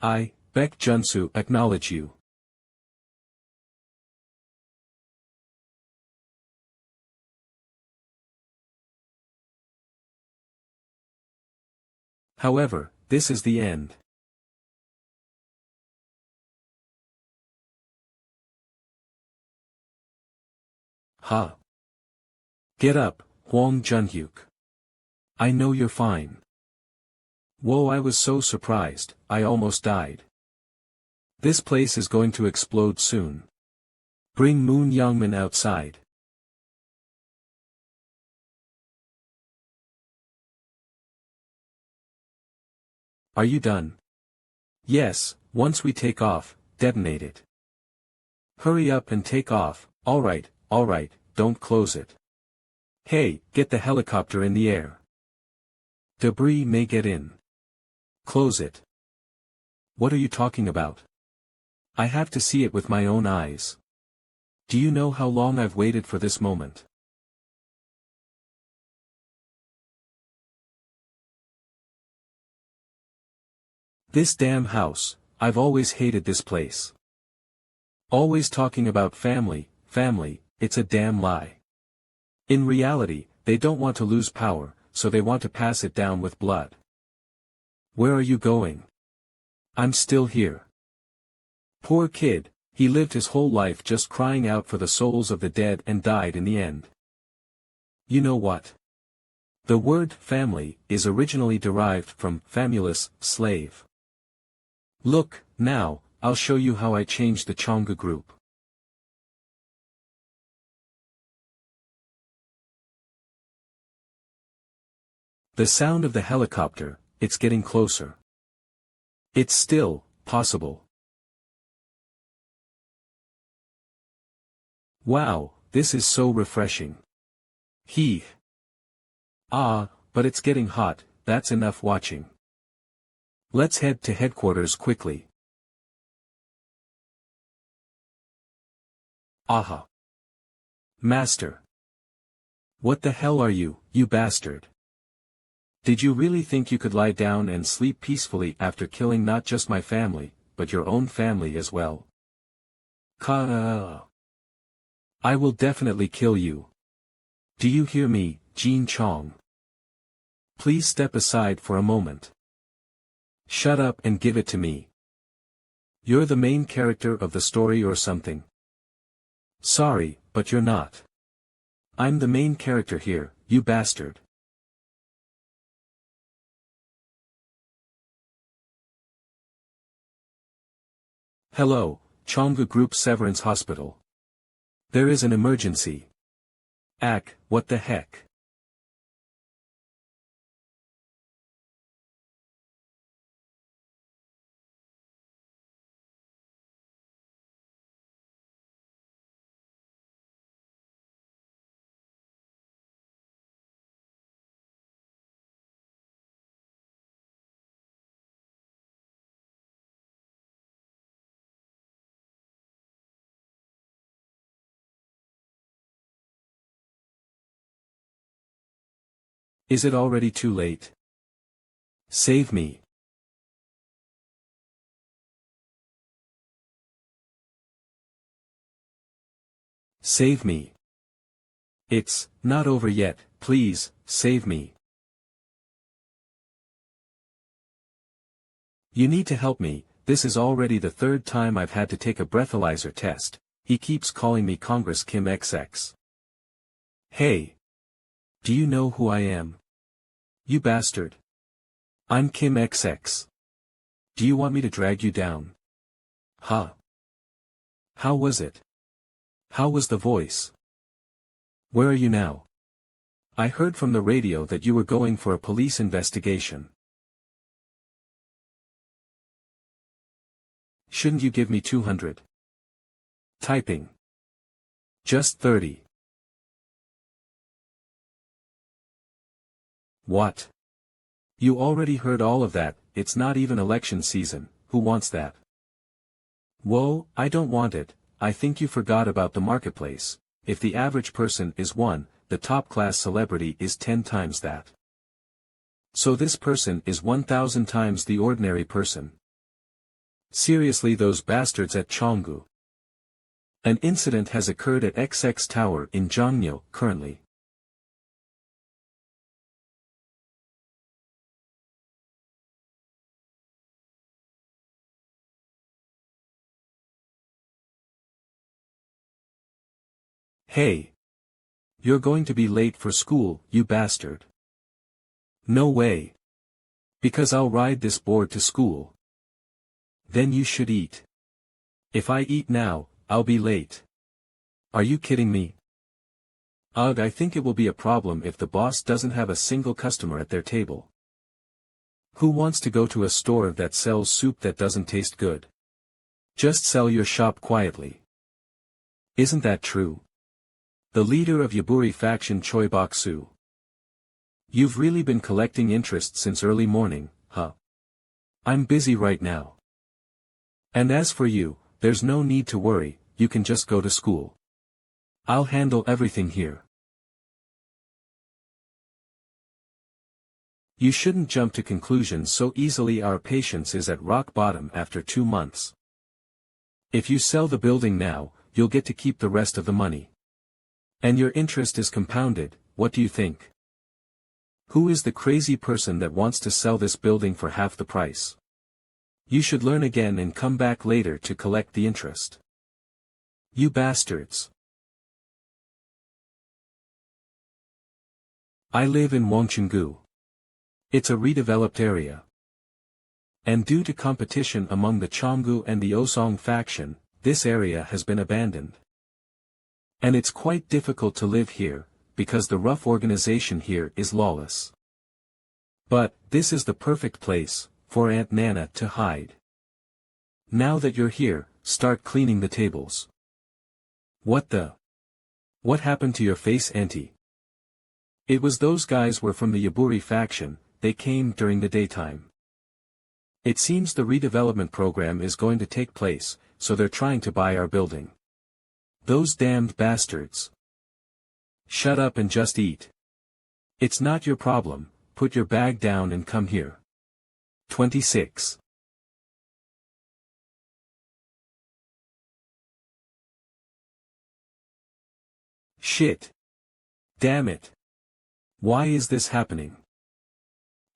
I, Baek Junsu, acknowledge you. However, this is the end. Huh? Get up, Hwang Junhyuk. I know you're fine. Whoa, I was so surprised, I almost died. This place is going to explode soon. Bring Moon Youngmin outside. Are you done? Yes, once we take off, detonate it. Hurry up and take off, alright, don't close it. Hey, get the helicopter in the air. Debris may get in. Close it. What are you talking about? I have to see it with my own eyes. Do you know how long I've waited for this moment? This damn house, I've always hated this place. Always talking about family, it's a damn lie. In reality, they don't want to lose power, so they want to pass it down with blood. Where are you going? I'm still here. Poor kid, he lived his whole life just crying out for the souls of the dead and died in the end. You know what? The word family is originally derived from famulus, slave. Look, now, I'll show you how I changed the Chonga group. The sound of the helicopter, it's getting closer. It's still possible. Wow, this is so refreshing. But it's getting hot, that's enough watching. Let's head to headquarters quickly. Aha. Master. What the hell are you, you bastard? Did you really think you could lie down and sleep peacefully after killing not just my family, but your own family as well? I will definitely kill you. Do you hear me, Jin Chong? Please step aside for a moment. Shut up and give it to me. You're the main character of the story or something. Sorry, but you're not. I'm the main character here, you bastard. Hello, Chonga Group Severance Hospital. There is an emergency. What the heck? Is it already too late? Save me. Save me. It's not over yet, please, save me. You need to help me, this is already the third time I've had to take a breathalyzer test, he keeps calling me Congress Kim XX. Hey! Do you know who I am? You bastard. I'm Kim XX. Do you want me to drag you down? Huh? How was it? How was the voice? Where are you now? I heard from the radio that you were going for a police investigation. Shouldn't you give me 200? Typing. Just 30. What? You already heard all of that. It's not even election season. Who wants that? Whoa, I don't want it. I think you forgot about the marketplace. If the average person is 1, the top-class celebrity is 10 times that. So this person is 1,000 times the ordinary person. Seriously, those bastards at Cheonggu. An incident has occurred at XX Tower in Jongno currently. Hey! You're going to be late for school, you bastard. No way. Because I'll ride this board to school. Then you should eat. If I eat now, I'll be late. Are you kidding me? Ugh, I think it will be a problem if the boss doesn't have a single customer at their table. Who wants to go to a store that sells soup that doesn't taste good? Just sell your shop quietly. Isn't that true? The leader of Yaburi faction Choi Bok-soo. You've really been collecting interest since early morning, huh? I'm busy right now. And as for you, there's no need to worry, you can just go to school. I'll handle everything here. You shouldn't jump to conclusions so easily. Our patience is at rock bottom after 2 months. If you sell the building now, you'll get to keep the rest of the money. And your interest is compounded. What do you think? Who is the crazy person that wants to sell this building for half the price? You should learn again and come back later to collect the interest. You bastards. I live in Wangchunggu. It's a redeveloped area. And due to competition among the Cheonggu and the Osong faction, this area has been abandoned. And it's quite difficult to live here, because the rough organization here is lawless. But, this is the perfect place, for Aunt Nana to hide. Now that you're here, start cleaning the tables. What happened to your face, Auntie? It was those guys were from the Yaburi faction, they came during the daytime. It seems the redevelopment program is going to take place, so they're trying to buy our building. Those damned bastards. Shut up and just eat. It's not your problem, put your bag down and come here. 26. Shit. Damn it. Why is this happening?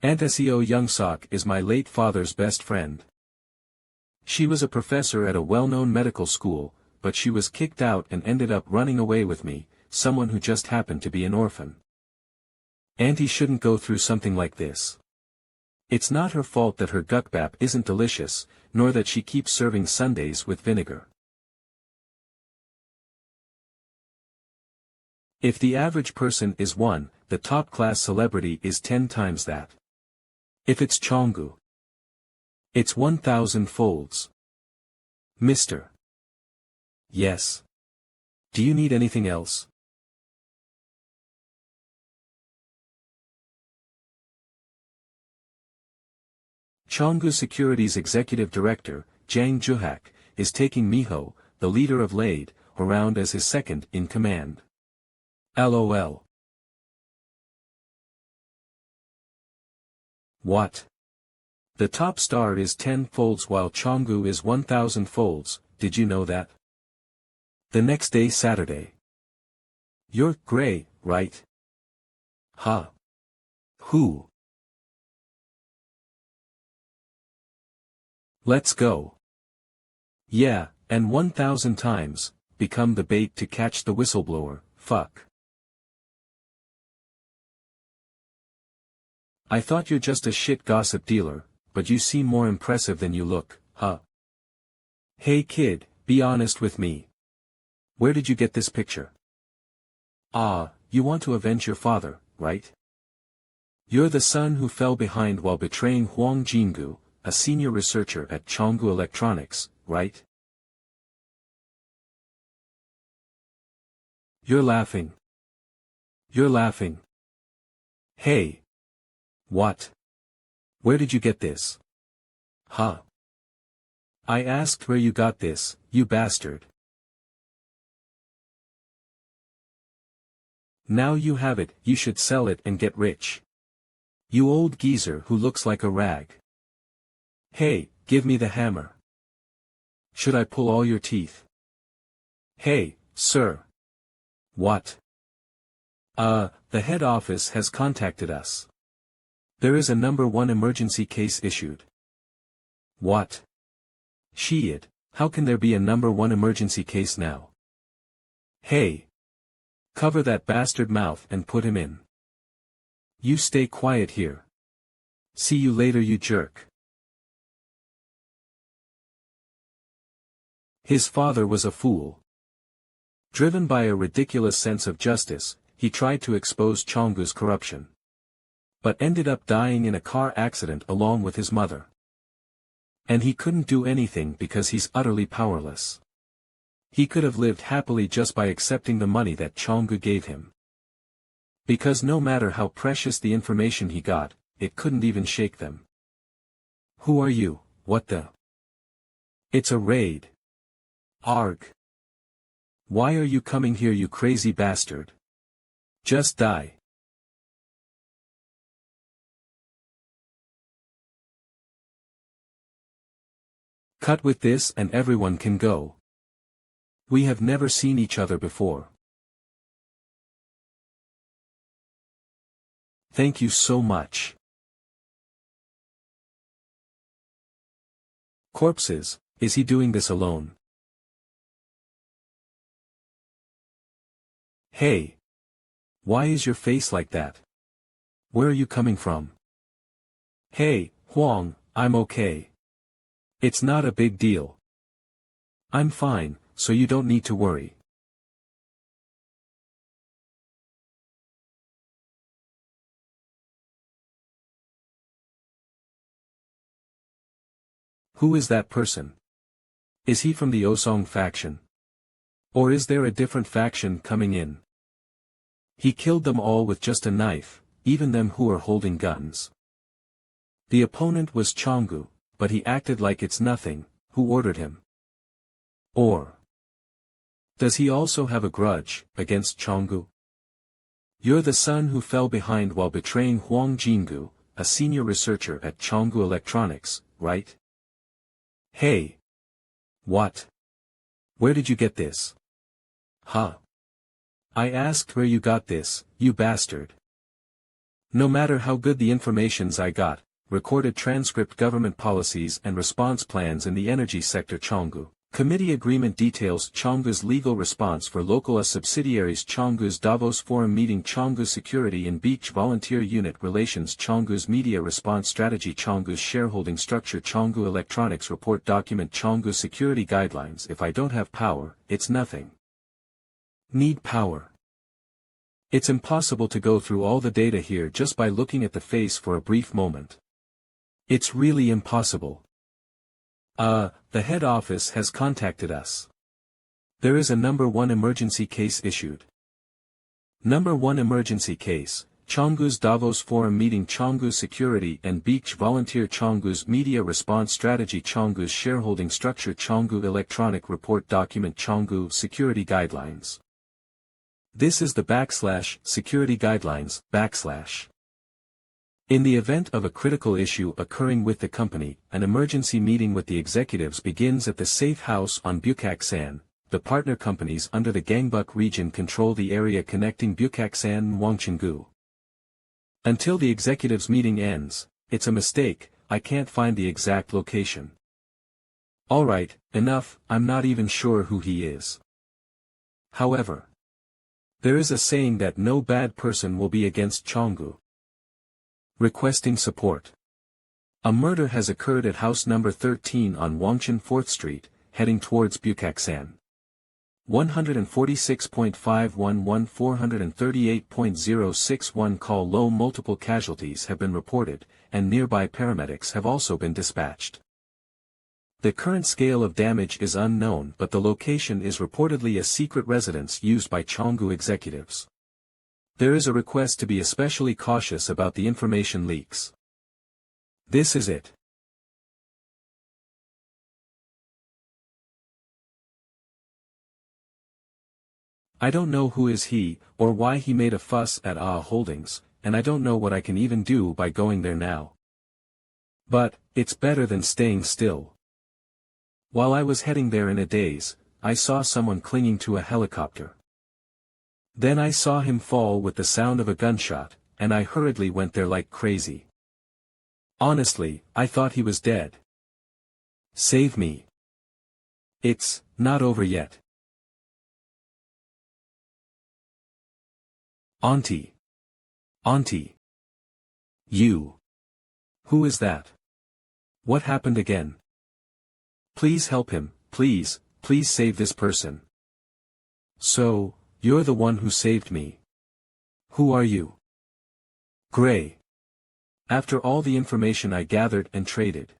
Aunt Seo Youngsok is my late father's best friend. She was a professor at a well-known medical school, but she was kicked out and ended up running away with me, someone who just happened to be an orphan. Auntie shouldn't go through something like this. It's not her fault that her gukbap isn't delicious, nor that she keeps serving sundaes with vinegar. If the average person is 1, the top-class celebrity is 10 times that. If it's Cheonggu, it's 1,000 folds. Mister. Yes. Do you need anything else? Cheonggu Securities Executive Director, Jang Juhak, is taking Miho, the leader of LAID, around as his second-in-command. LOL. What? The top star is 10 folds while Cheonggu is 1,000 folds, did you know that? The next day Saturday. You're gray, right? Huh? Who? Let's go. Yeah, and 1,000 times, become the bait to catch the whistleblower, fuck. I thought you're just a shit gossip dealer, but you seem more impressive than you look, huh? Hey kid, be honest with me. Where did you get this picture? Ah, you want to avenge your father, right? You're the son who fell behind while betraying Huang Jingu, a senior researcher at Cheonggu Electronics, right? You're laughing. You're laughing. Hey. What? Where did you get this? Huh? I asked where you got this, you bastard. Now you have it, you should sell it and get rich. You old geezer who looks like a rag. Hey, give me the hammer. Should I pull all your teeth? Hey, sir. What? The head office has contacted us. There is a #1 emergency case issued. What? Shit, how can there be a #1 emergency case now? Hey. Cover that bastard mouth and put him in. You stay quiet here. See you later, you jerk. His father was a fool. Driven by a ridiculous sense of justice, he tried to expose Chonggu's corruption. But ended up dying in a car accident along with his mother. And he couldn't do anything because he's utterly powerless. He could have lived happily just by accepting the money that Chonggu gave him. Because no matter how precious the information he got, it couldn't even shake them. Who are you, what the? It's a raid. Arg. Why are you coming here, you crazy bastard? Just die. Cut with this and everyone can go. We have never seen each other before. Thank you so much. Corpses, is he doing this alone? Hey. Why is your face like that? Where are you coming from? Hey, Huang, I'm okay. It's not a big deal. I'm fine, so you don't need to worry. Who is that person? Is he from the Osong faction? Or is there a different faction coming in? He killed them all with just a knife, even them who are holding guns. The opponent was Chonggu, but he acted like it's nothing. Who ordered him? Or does he also have a grudge against Chonggu? You're the son who fell behind while betraying Huang Jinggu, a senior researcher at Chonggu Electronics, right? Hey. What? Where did you get this? Huh? I asked where you got this, you bastard. No matter how good the informations I got, recorded transcript government policies and response plans in the energy sector Chonggu. Committee agreement details Chonggu's legal response for local subsidiaries Chonggu's Davos Forum meeting Chonggu Security and Beach Volunteer Unit Relations Chonggu's Media Response Strategy Chonggu's Shareholding Structure Chonggu Electronics Report Document Chonggu Security Guidelines. If I don't have power, it's nothing. Need power. It's impossible to go through all the data here just by looking at the face for a brief moment. It's really impossible. The head office has contacted us. There is a #1 emergency case issued. #1 emergency case, Chonggu's Davos Forum meeting Chonggu Security and Beach Volunteer Chonggu's Media Response Strategy Chonggu's Shareholding Structure Chonggu Electronic Report Document Chonggu Security Guidelines. This is the /security guidelines /. In the event of a critical issue occurring with the company, an emergency meeting with the executives begins at the safe house on Bukaksan. The partner companies under the Gangbuk region control the area connecting Bukaksan and Wangchenggu. Until the executives meeting ends, it's a mistake, I can't find the exact location. Alright, enough, I'm not even sure who he is. However, there is a saying that no bad person will be against Chonggu. Requesting support. A murder has occurred at house number 13 on Wangcheng 4th Street, heading towards Bukaksan. 146.511 438.061 call low. Multiple casualties have been reported, and nearby paramedics have also been dispatched. The current scale of damage is unknown, but the location is reportedly a secret residence used by Chonggu executives. There is a request to be especially cautious about the information leaks. This is it. I don't know who is he, or why he made a fuss at AHA Holdings, and I don't know what I can even do by going there now. But, it's better than staying still. While I was heading there in a daze, I saw someone clinging to a helicopter. Then I saw him fall with the sound of a gunshot, and I hurriedly went there like crazy. Honestly, I thought he was dead. Save me. It's not over yet. Auntie. Auntie. You. Who is that? What happened again? Please help him, please save this person. So, you're the one who saved me. Who are you? Gray. After all the information I gathered and traded.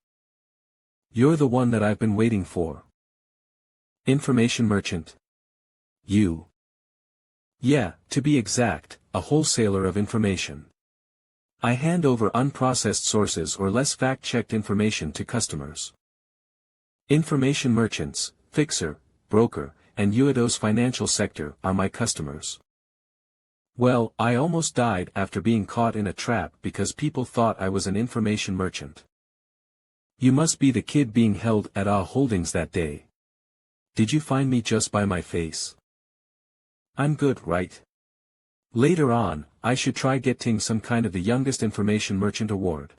You're the one that I've been waiting for. Information merchant. You. Yeah, to be exact, a wholesaler of information. I hand over unprocessed sources or less fact-checked information to customers. Information merchants, fixer, broker, and Uedo's financial sector are my customers. Well, I almost died after being caught in a trap because people thought I was an information merchant. You must be the kid being held at AHA Holdings that day. Did you find me just by my face? I'm good, right? Later on, I should try getting some kind of the youngest information merchant award.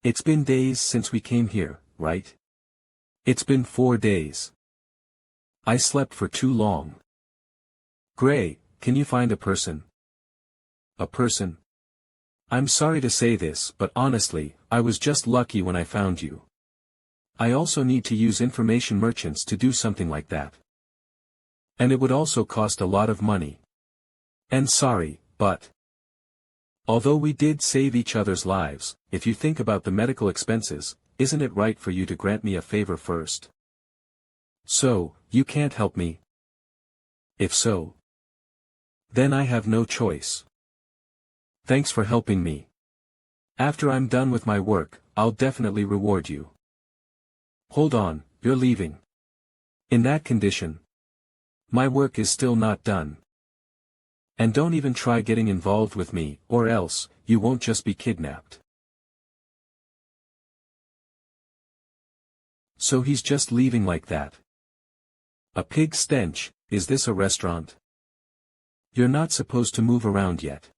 It's been days since we came here, right? It's been 4 days. I slept for too long. Gray, can you find a person? A person? I'm sorry to say this, but honestly, I was just lucky when I found you. I also need to use information merchants to do something like that. And it would also cost a lot of money. And sorry, but although we did save each other's lives, if you think about the medical expenses, isn't it right for you to grant me a favor first? So, you can't help me? If so, then I have no choice. Thanks for helping me. After I'm done with my work, I'll definitely reward you. Hold on, you're leaving. In that condition, my work is still not done. And don't even try getting involved with me, or else, you won't just be kidnapped. So he's just leaving like that. A pig stench, is this a restaurant? You're not supposed to move around yet.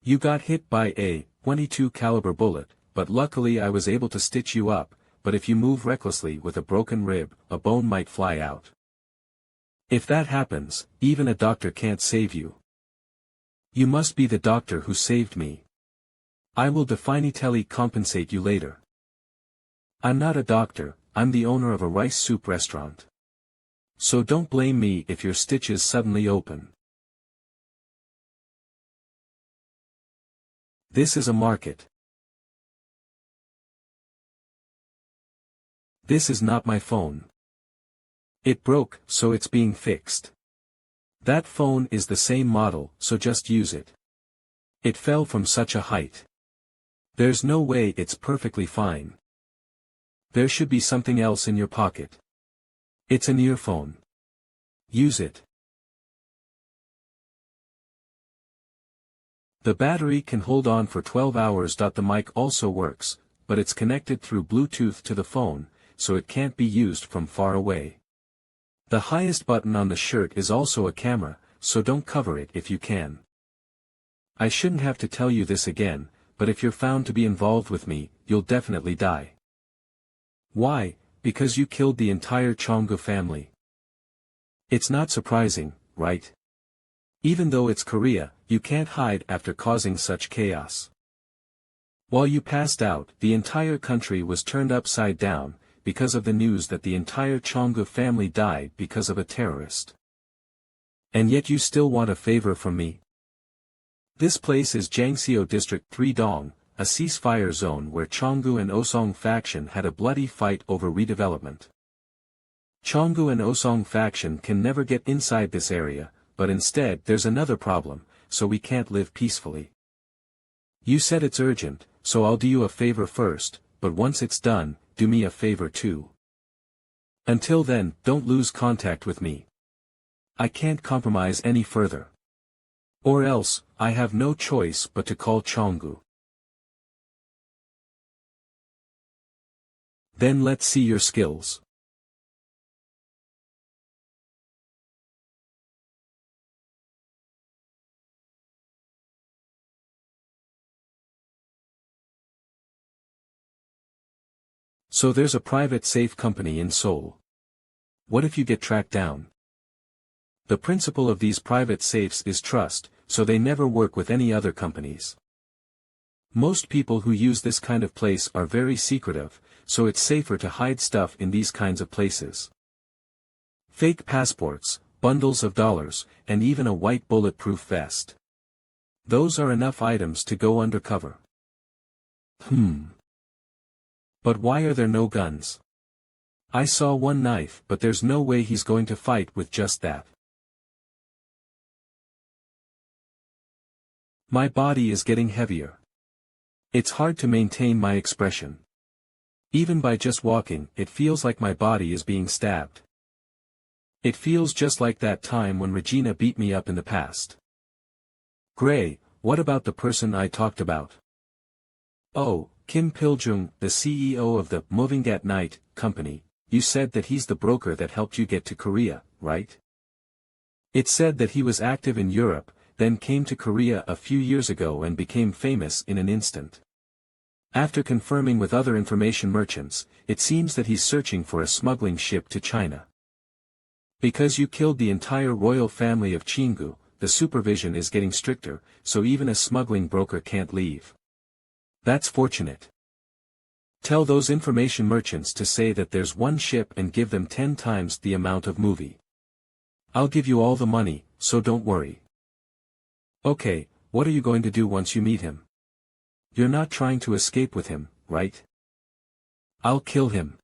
You got hit by a .22 caliber bullet, but luckily I was able to stitch you up, but if you move recklessly with a broken rib, a bone might fly out. If that happens, even a doctor can't save you. You must be the doctor who saved me. I will definitely compensate you later. I'm not a doctor, I'm the owner of a rice soup restaurant. So don't blame me if your stitches suddenly open. This is a market. This is not my phone. It broke, so it's being fixed. That phone is the same model, so just use it. It fell from such a height. There's no way it's perfectly fine. There should be something else in your pocket. It's an earphone. Use it. The battery can hold on for 12 hours. The mic also works, but it's connected through Bluetooth to the phone, so it can't be used from far away. The highest button on the shirt is also a camera, so don't cover it if you can. I shouldn't have to tell you this again, but if you're found to be involved with me, you'll definitely die. Why? Because you killed the entire Chonggu family. It's not surprising, right? Even though it's Korea, you can't hide after causing such chaos. While you passed out, the entire country was turned upside down, because of the news that the entire Chonggu family died because of a terrorist. And yet you still want a favor from me? This place is Jiangxiu District 3 Dong, a ceasefire zone where Chonggu and Osong faction had a bloody fight over redevelopment. Chonggu and Osong faction can never get inside this area, but instead there's another problem, so we can't live peacefully. You said it's urgent, so I'll do you a favor first, but once it's done, do me a favor too. Until then, don't lose contact with me. I can't compromise any further. Or else, I have no choice but to call Chonggu. Then let's see your skills. So there's a private safe company in Seoul. What if you get tracked down? The principle of these private safes is trust, so they never work with any other companies. Most people who use this kind of place are very secretive, so it's safer to hide stuff in these kinds of places. Fake passports, bundles of dollars, and even a white bulletproof vest. Those are enough items to go undercover. But why are there no guns? I saw one knife, but there's no way he's going to fight with just that. My body is getting heavier. It's hard to maintain my expression. Even by just walking, it feels like my body is being stabbed. It feels just like that time when Regina beat me up in the past. Gray, what about the person I talked about? Oh, Kim Piljung, the CEO of the Moving at Night company. You said that he's the broker that helped you get to Korea, right? It said that he was active in Europe, then came to Korea a few years ago and became famous in an instant. After confirming with other information merchants, it seems that he's searching for a smuggling ship to China. Because you killed the entire royal family of Chingu, the supervision is getting stricter, so even a smuggling broker can't leave. That's fortunate. Tell those information merchants to say that there's one ship and give them 10 times the amount of movie. I'll give you all the money, so don't worry. Okay, what are you going to do once you meet him? You're not trying to escape with him, right? I'll kill him.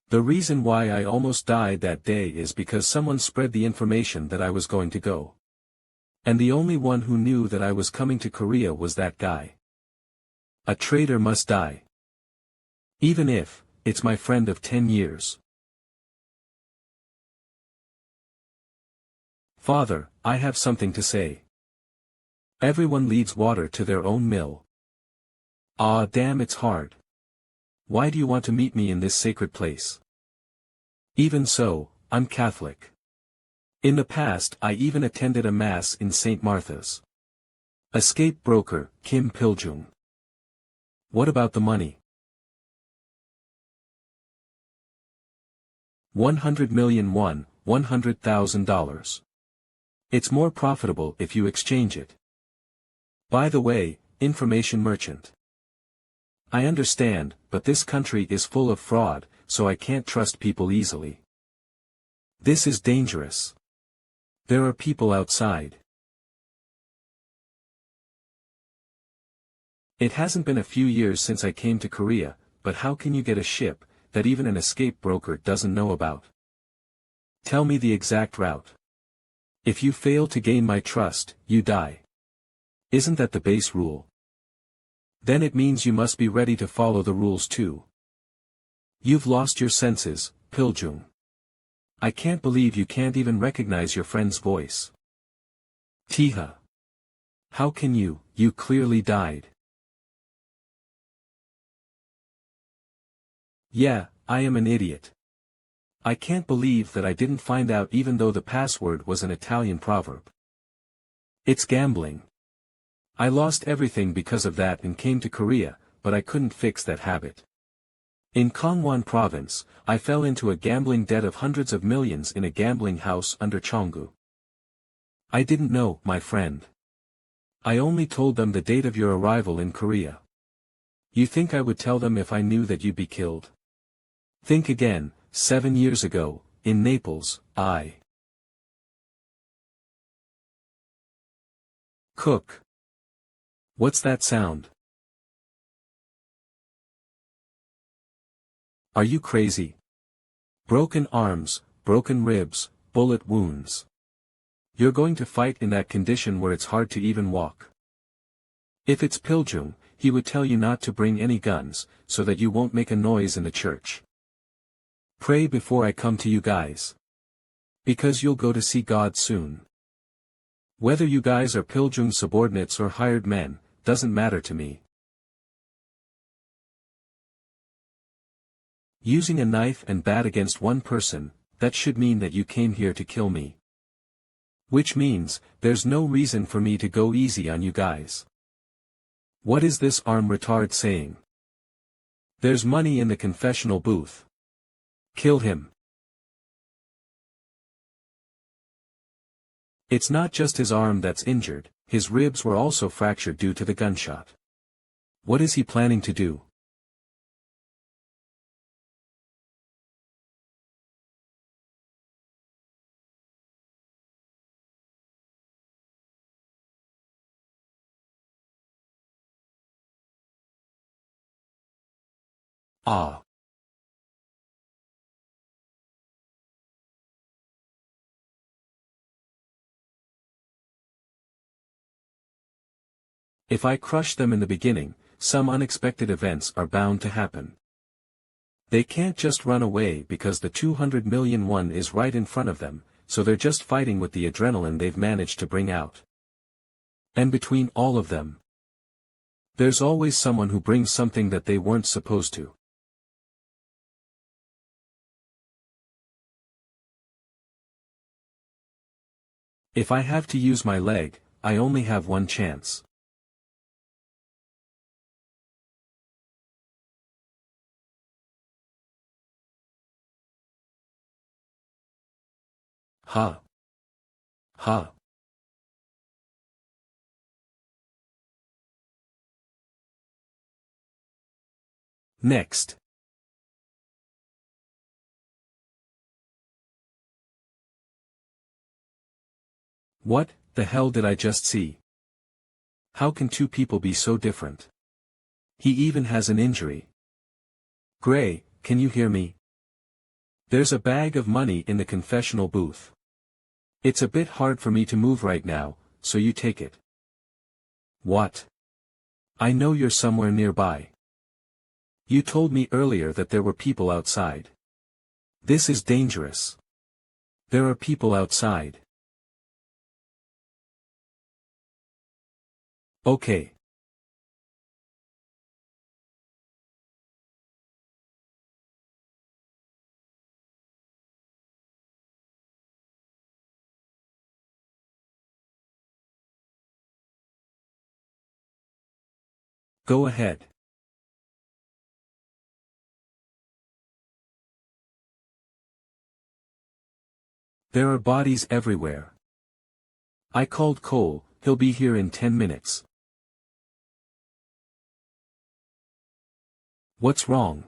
The reason why I almost died that day is because someone spread the information that I was going to go. And the only one who knew that I was coming to Korea was that guy. A traitor must die. Even if, it's my friend of 10 years. Father, I have something to say. Everyone leads water to their own mill. Ah, damn, it's hard. Why do you want to meet me in this sacred place? Even so, I'm Catholic. In the past I even attended a mass in St. Martha's. Escape broker, Kim Piljung. What about the money? 100 million won, $100,000. It's more profitable if you exchange it. By the way, information merchant. I understand, but this country is full of fraud, so I can't trust people easily. This is dangerous. There are people outside. It hasn't been a few years since I came to Korea, but how can you get a ship that even an escape broker doesn't know about? Tell me the exact route. If you fail to gain my trust, you die. Isn't that the base rule? Then it means you must be ready to follow the rules too. You've lost your senses, Piljung. I can't believe you can't even recognize your friend's voice. Tiha. How can you clearly died. Yeah, I am an idiot. I can't believe that I didn't find out even though the password was an Italian proverb. It's gambling. I lost everything because of that and came to Korea, but I couldn't fix that habit. In Gangwon province, I fell into a gambling debt of hundreds of millions in a gambling house under Chonggu. I didn't know, my friend. I only told them the date of your arrival in Korea. You think I would tell them if I knew that you'd be killed? Think again, 7 years ago, in Naples, I cook. What's that sound? Are you crazy? Broken arms, broken ribs, bullet wounds. You're going to fight in that condition where it's hard to even walk. If it's Piljung, he would tell you not to bring any guns, so that you won't make a noise in the church. Pray before I come to you guys. Because you'll go to see God soon. Whether you guys are Piljung subordinates or hired men, doesn't matter to me. Using a knife and bat against one person, that should mean that you came here to kill me. Which means, there's no reason for me to go easy on you guys. What is this arm retard saying? There's money in the confessional booth. Kill him. It's not just his arm that's injured, his ribs were also fractured due to the gunshot. What is he planning to do? Ah. If I crush them in the beginning, some unexpected events are bound to happen. They can't just run away because the 200 million one is right in front of them, so they're just fighting with the adrenaline they've managed to bring out. And between all of them, there's always someone who brings something that they weren't supposed to. If I have to use my leg, I only have one chance. Ha. Ha. Next. What the hell did I just see? How can two people be so different? He even has an injury. Gray, can you hear me? There's a bag of money in the confessional booth. It's a bit hard for me to move right now, so you take it. What? I know you're somewhere nearby. You told me earlier that there were people outside. This is dangerous. There are people outside. Okay. Go ahead. There are bodies everywhere. I called Cole, he'll be here in 10 minutes. What's wrong?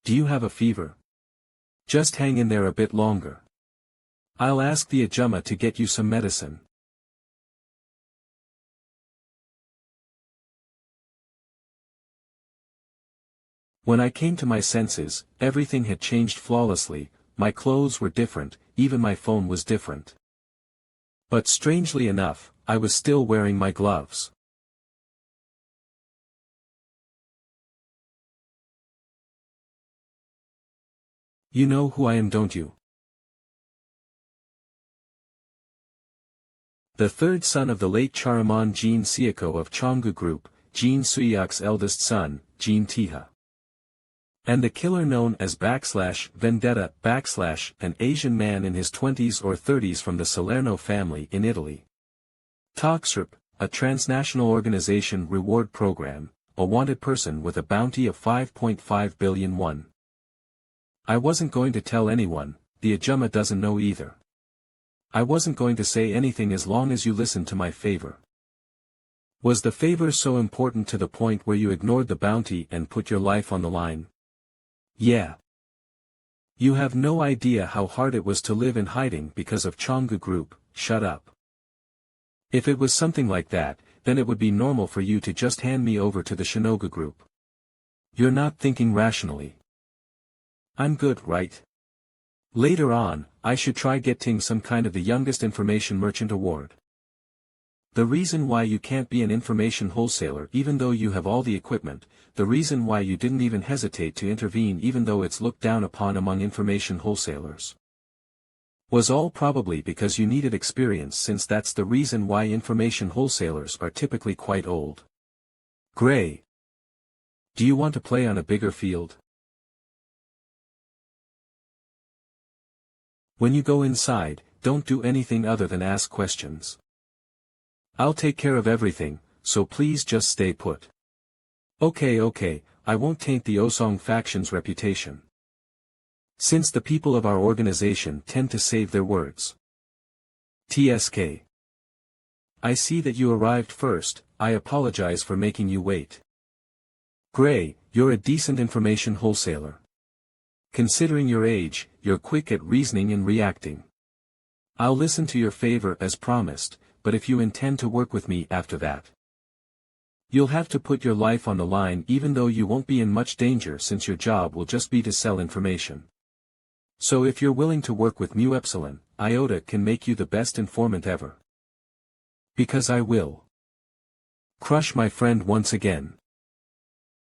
Do you have a fever? Just hang in there a bit longer. I'll ask the Ajumma to get you some medicine. When I came to my senses, everything had changed flawlessly, my clothes were different, even my phone was different. But strangely enough, I was still wearing my gloves. You know who I am, don't you? The third son of the late Charamon Jean Siako of Chonggu Group, Jean Suyak's eldest son, Jean Tiha. And the killer known as /Vendetta an Asian man in his 20s or 30s from the Salerno family in Italy. Toxrip, a transnational organization reward program, a wanted person with a bounty of 5.5 billion won. I wasn't going to tell anyone, the Ajumma doesn't know either. I wasn't going to say anything as long as you listened to my favor. Was the favor so important to the point where you ignored the bounty and put your life on the line? Yeah. You have no idea how hard it was to live in hiding because of Chonggu Group. Shut up. If it was something like that, then it would be normal for you to just hand me over to the Shinoga group. You're not thinking rationally. I'm good, right? Later on, I should try getting some kind of the youngest information merchant award. The reason why you can't be an information wholesaler even though you have all the equipment, the reason why you didn't even hesitate to intervene even though it's looked down upon among information wholesalers, was all probably because you needed experience, since that's the reason why information wholesalers are typically quite old. Gray. Do you want to play on a bigger field? When you go inside, don't do anything other than ask questions. I'll take care of everything, so please just stay put. Okay, I won't taint the Osong faction's reputation, since the people of our organization tend to save their words. TSK. I see that you arrived first, I apologize for making you wait. Gray, you're a decent information wholesaler. Considering your age, you're quick at reasoning and reacting. I'll listen to your favor as promised, but if you intend to work with me after that, you'll have to put your life on the line, even though you won't be in much danger since your job will just be to sell information. So if you're willing to work with Mu Epsilon, Iota can make you the best informant ever. Because I will crush my friend once again.